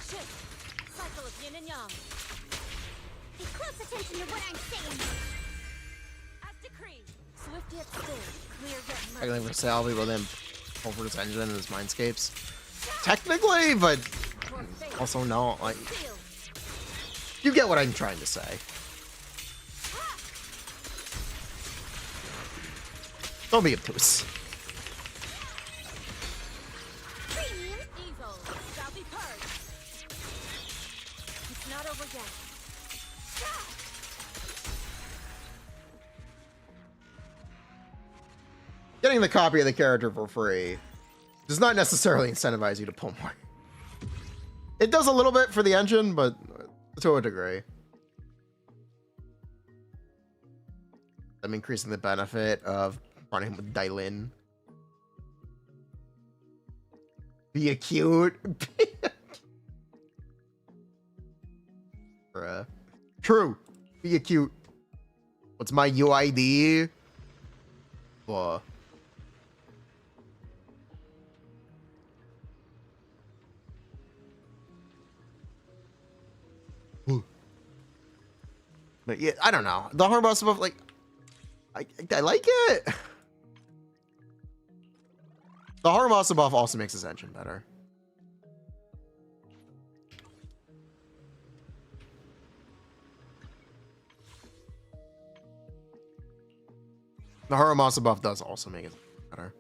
Shift. Cycle of yin and yang. Pay close attention to what I'm saying. As decreed. Swift yet still. Clear yet murky. Technically for sale, people then pull for his engine and his Mindscapes. Technically, but Your fate also no. Like, sealed. you get what I'm trying to say. Don't be obtuse. Premium. Evil shall be purged. It's not over yet. Getting the copy of the character for free does not necessarily incentivize you to pull more. It does a little bit for the engine, but To a degree. I'm increasing the benefit of running with Dailin. Be acute. Bruh. True. Be acute. What's my UID? But yeah, I don't know. The Haramasa buff, like, I like it. The Haramasa buff also makes his engine better. The Haramasa buff does also make it better.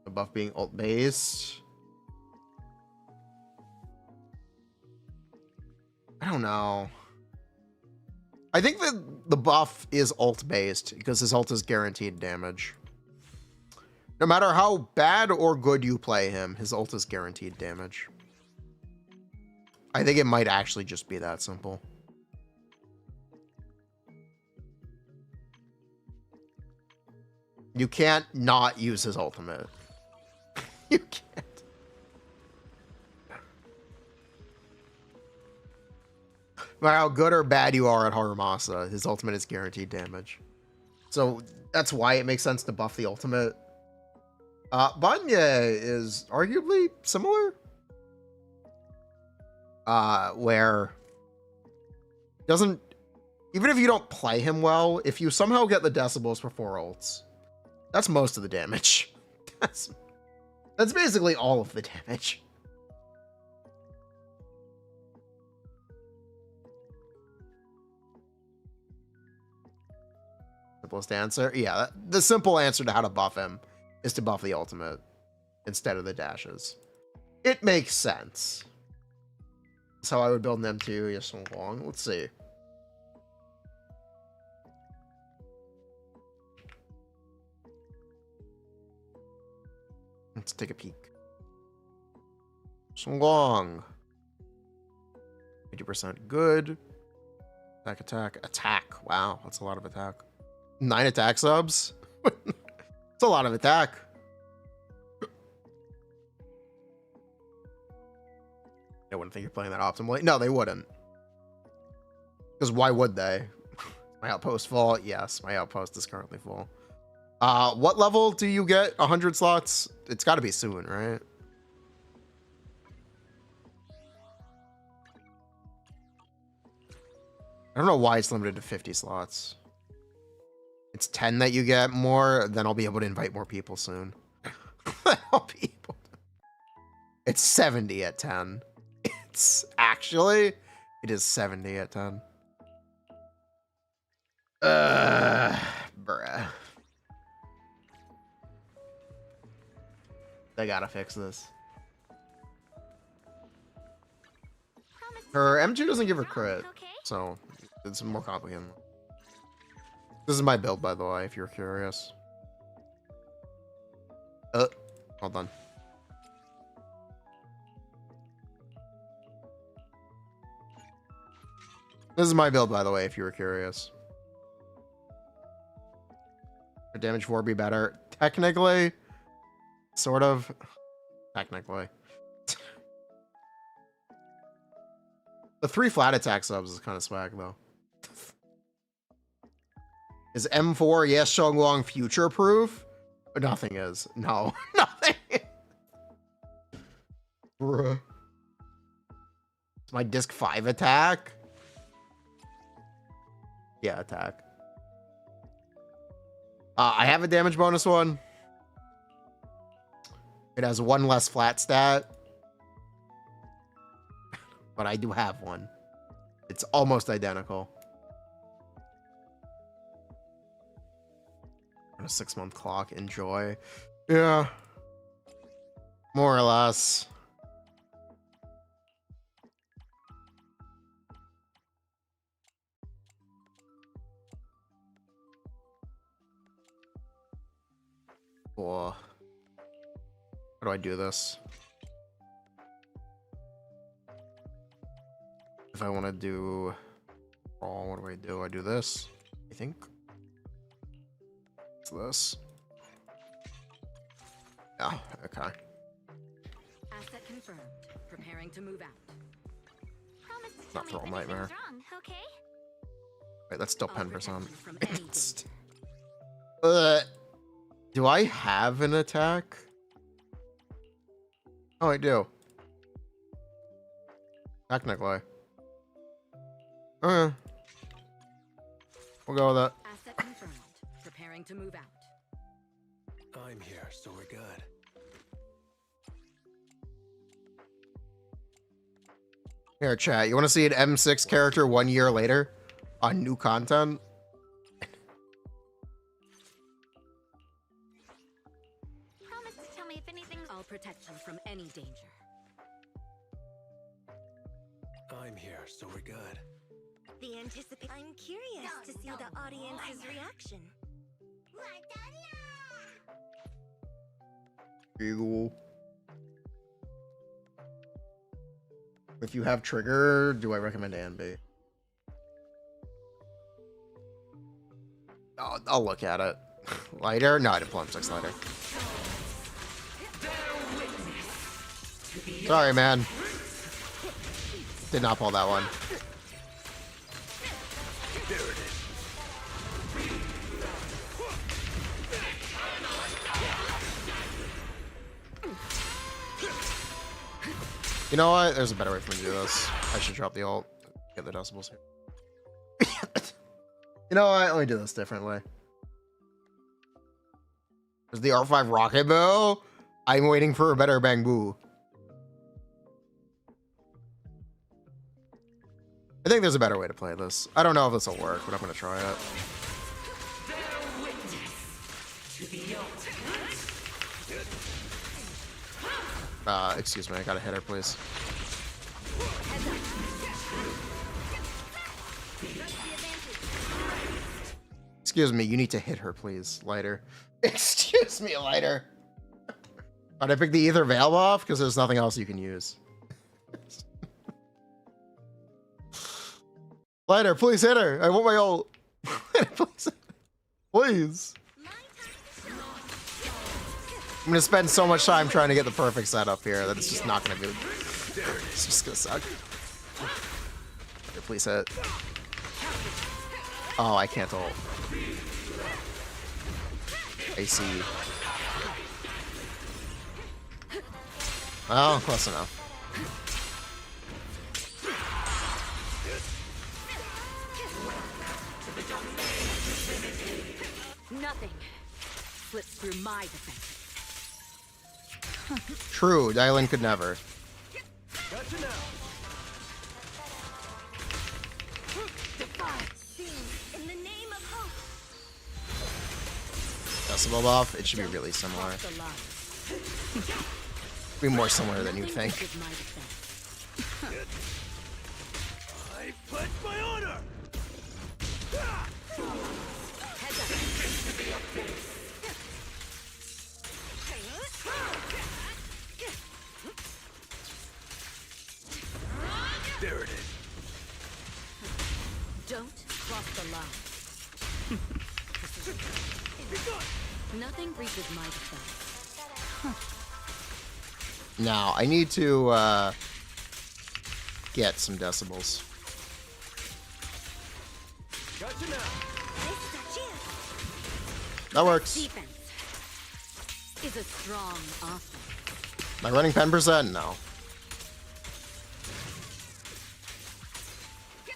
The buff being ult based. I don't know. I think that the buff is ult based because his ult is guaranteed damage. No matter how bad or good you play him, his ult is guaranteed damage. I think it might actually just be that simple. You can't not use his ultimate. You can't. No matter how good or bad you are at Haramasa, his ultimate is guaranteed damage. So that's why it makes sense to buff the ultimate. Banya is arguably similar. Where doesn't, even if you don't play him well, if you somehow get the decibels for 4 ults, that's most of the damage. That's basically all of the damage. Simplest answer? Yeah, the simple answer to how to buff him is to buff the ultimate instead of the dashes. It makes sense. That's how I would build an M2 Shunguang. Let's see. Let's take a peek. Shunguang. 50% good. Attack. Wow, that's a lot of attack. 9 attack subs? It's a lot of attack. I wouldn't think you're playing that optimally. No, they wouldn't. Because why would they? My outpost full? Yes, my outpost is currently full. What level do you get 100 slots? It's got to be soon, right? I don't know why it's limited to 50 slots. It's 10 that you get more, then I'll be able to invite more people soon. I'll be able to. It's 70 at 10. It's actually, it is 70 at 10. Bruh. They gotta fix this. Her M2 doesn't give her crit, so it's more complicated. This is my build, by the way, if you're curious. Hold on. This is my build, by the way, if you were curious. Would damage 4 be better? Technically. Sort of. Technically. The 3 flat attack subs is kind of swag, though. Is M4 yes Shunguang future proof? Nothing is. No, nothing. Bruh. It's my disc 5 attack. Yeah, attack. I have a damage bonus one. It has 1 less flat stat. But I do have one. It's almost identical. On a 6-month clock. Enjoy. Yeah. More or less. do I do this? If I want to do... Oh, what do? I do this, I think. It's this. Yeah, okay. Asset confirmed. Preparing to move out. Promise to Not tell for me all if nightmare. anything's wrong, okay? Wait, that's still I'll 10%. protect you from any danger. Do I have an attack? Oh, I do. Technically. Okay. We'll go with that. Asset confirmed. Preparing to move out. I'm here, so we're good. Here, chat. You want to see an M6 character 1 year later on new content? Promise to tell me if anything's... I'll protect you from any danger. I'm here, so we're good. The anticipate. I'm curious to see the audience's reaction. Eagle. If you have trigger, do I recommend A and B? I'll look at it. Lighter? No, I didn't pull M6 lighter. Sorry, man. Did not pull that one. You know what? There's a better way for me to do this. I should drop the ult. Get the decibels here. You know what? Let me do this differently. There's the R5 rocket bow. I'm waiting for a better bang boo. I think there's a better way to play this. I don't know if this will work, but I'm going to try it. Excuse me, I gotta hit her, please. Excuse me, you need to hit her, please. Lighter. Excuse me, lighter. But I picked the Ether Valve off because there's nothing else you can use. Lighter, please hit her. I want my ult. Please. Please. I'm gonna spend so much time trying to get the perfect setup here that it's just not gonna be. It's just gonna suck. Here, please hit. Oh, I can't ult. I see. Oh, close enough. Nothing slips through my defense. True, Dylan could never. Gotcha now. In the name of hope. Decibel buff, it should be really similar. The line. Be more similar than you Nothing think. reaches my defense. I pledge my honor. Heads up. There it is. Don't cross the line. Nothing reaches my defense. Now, I need to get some decibels. Gotcha now. This is our chance. That works. Defense is a strong offense. Am I running 10%? No.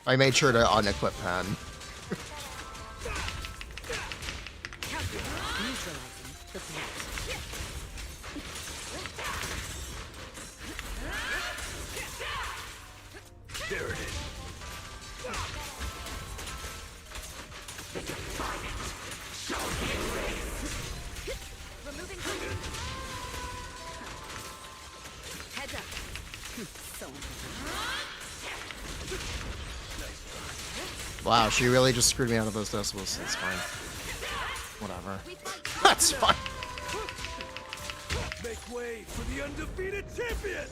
I made sure to unequip pen. Neutralizing the threat. There it is. Removing. Heads up. So Wow, she really just screwed me out of those decibels. That's fine. Whatever. That's fine. Make Make way for the undefeated champion!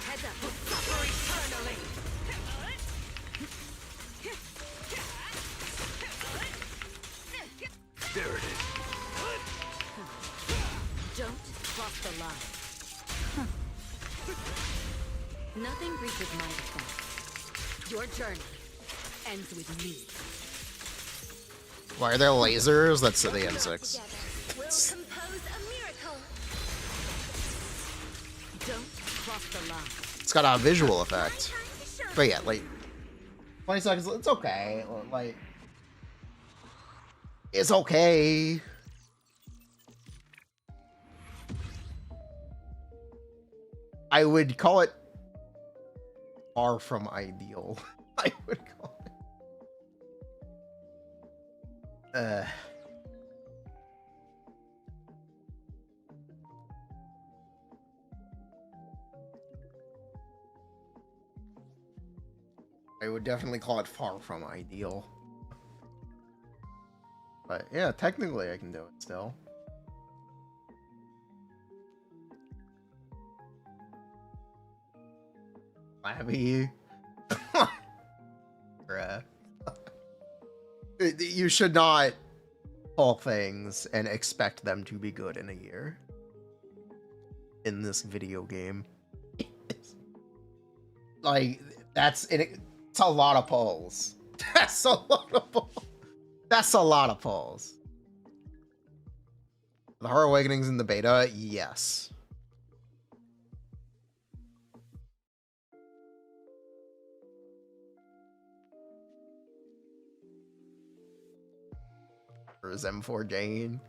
Heads up, suffer eternally. There it is. Don't cross the line. Nothing reaches my defense. Your journey ends with me. Why are there lasers? That's the N6. We'll compose a miracle. Don't cross the line. It's got a visual effect. But yeah, like 20 seconds, it's okay. Like, it's okay. I would call it far from ideal. I would call it. I would definitely call it far from ideal. But yeah, technically I can do it still. Flabby. Bruh. You should not pull things and expect them to be good in a year. In this video game. Like, it's a lot of pulls. That's a lot of pulls. That's a lot of pulls. The Heart Awakenings in the beta, yes. Or is M4 Jane?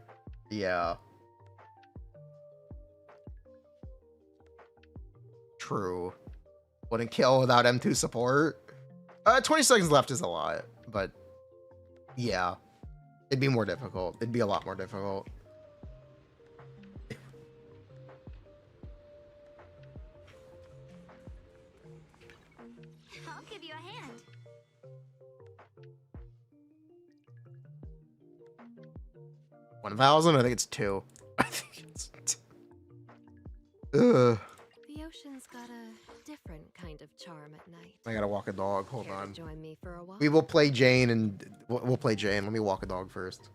Yeah. True. Wouldn't kill without M2 support. 20 seconds left is a lot, but yeah. It'd be more difficult. It'd be a lot more difficult. I'll give you a hand. 1,000? I think it's 2. I think it's 2. Ugh. The ocean's got a different kind of charm at night. I gotta walk a dog. Hold Care to on. join me for a walk? We will play Jane and we'll play Jane. Let me walk a dog first.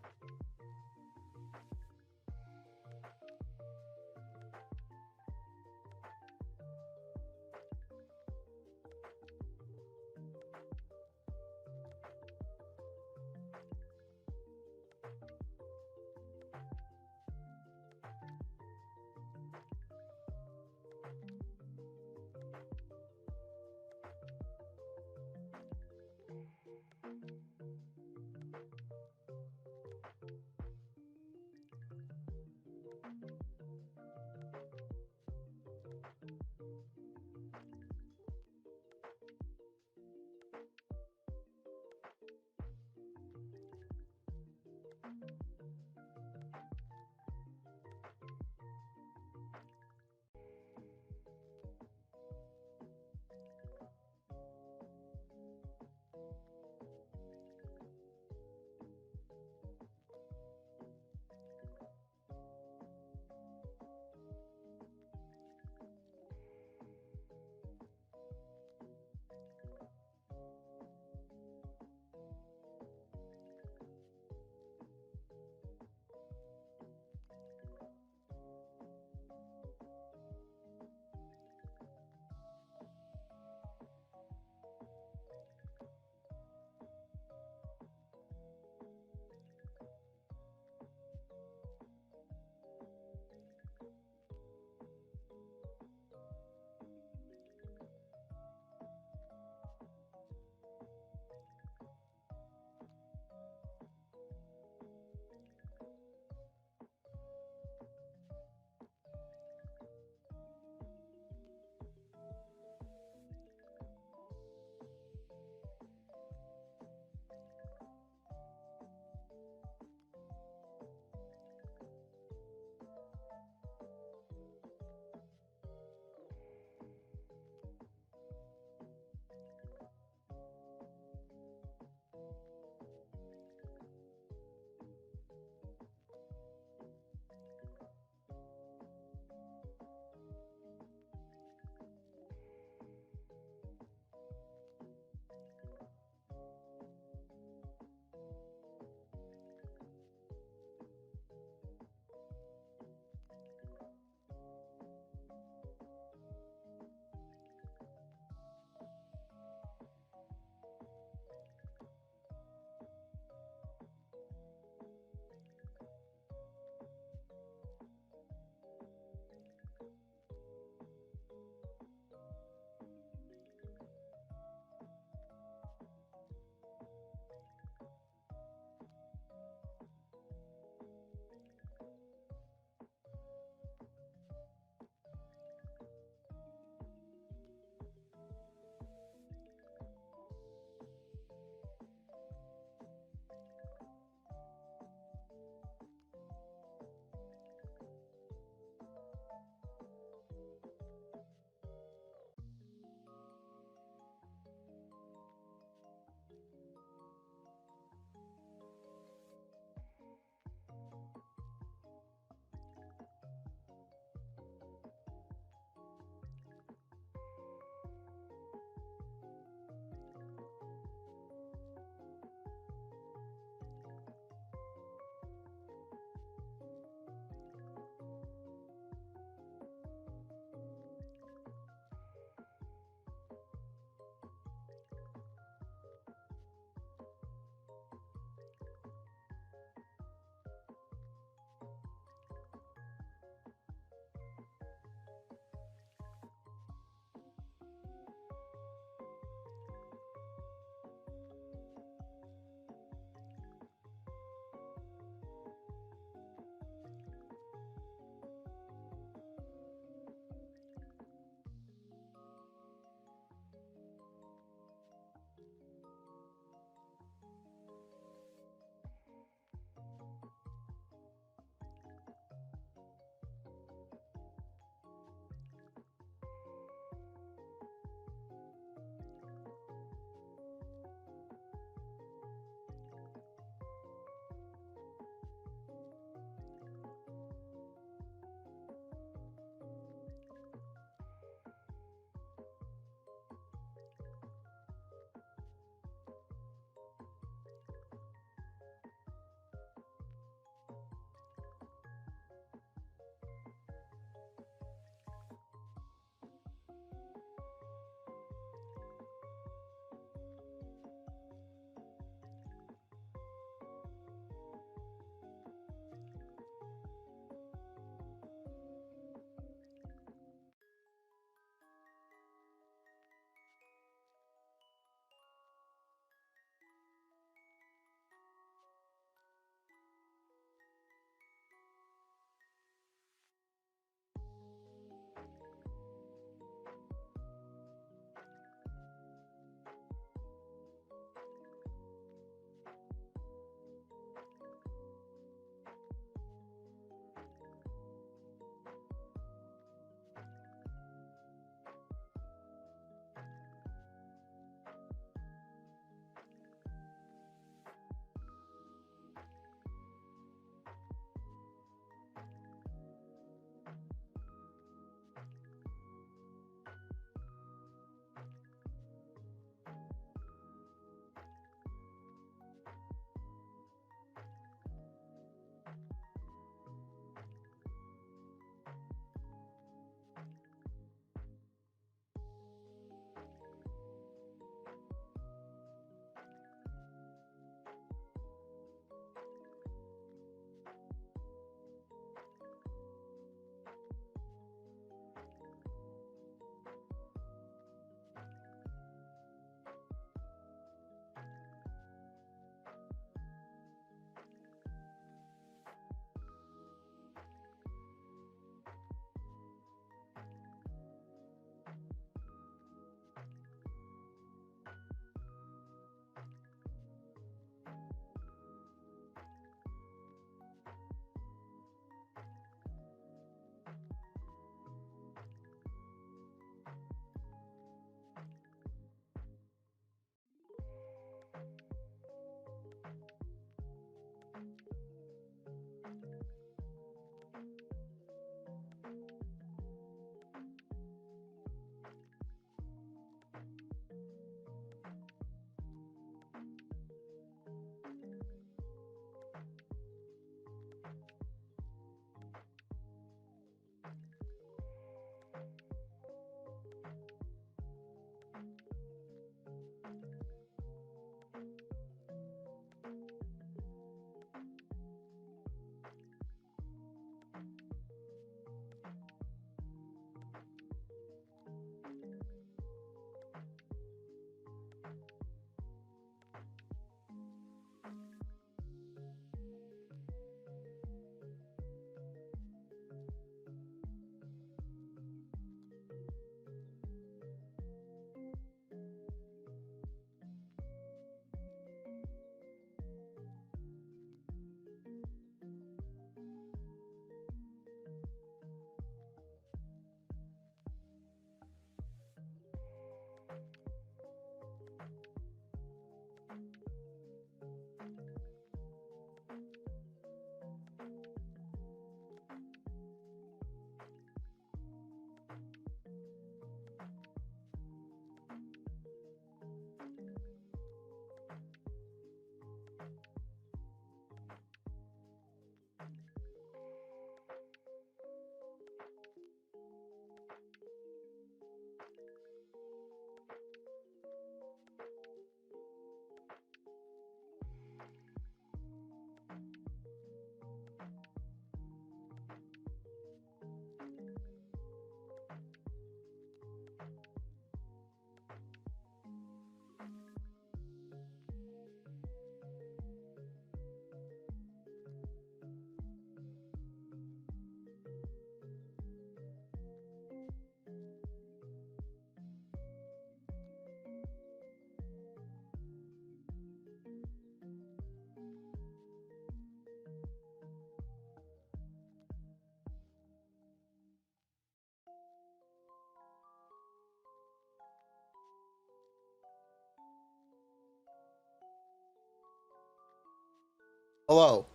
Hello.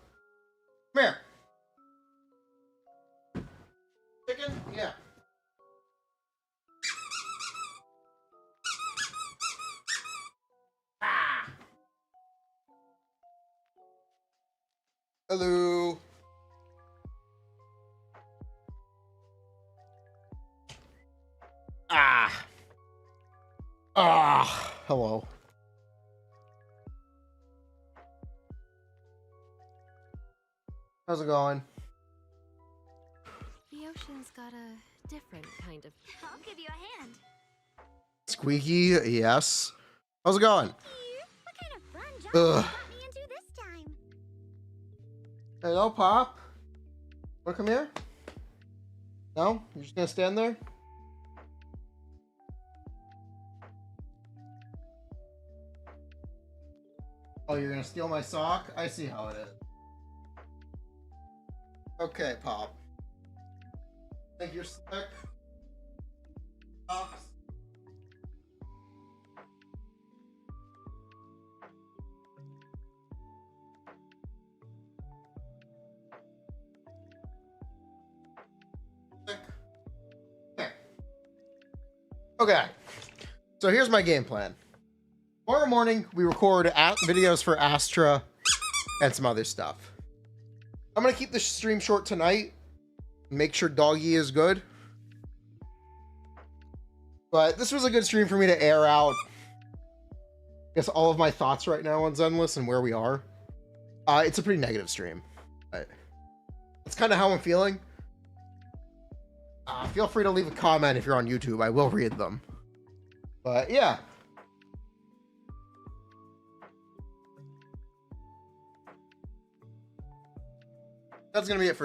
Come here. Chicken? Yeah. Ah. Hello. Ah. Ah. Hello. How's it going? The ocean's got a different kind of. I'll give you a hand. Squeaky, yes. How's it going? What kind of fun job Ugh. you got me into this time? Hello, Pop. Wanna come here? No? You're just gonna stand there? Oh, you're gonna steal my sock? I see how it is. Okay, Pop. Think you're slick? Socks? Slick? Okay. Okay. So here's my game plan. Tomorrow morning, we record videos for Astra and some other stuff. I'm going to keep the stream short tonight. Make sure Doggy is good. But this was a good stream for me to air out, I guess, all of my thoughts right now on Zenless and where we are. It's a pretty negative stream. But that's kind of how I'm feeling. Feel free to leave a comment if you're on YouTube. I will read them. But yeah. That's going to be it for now.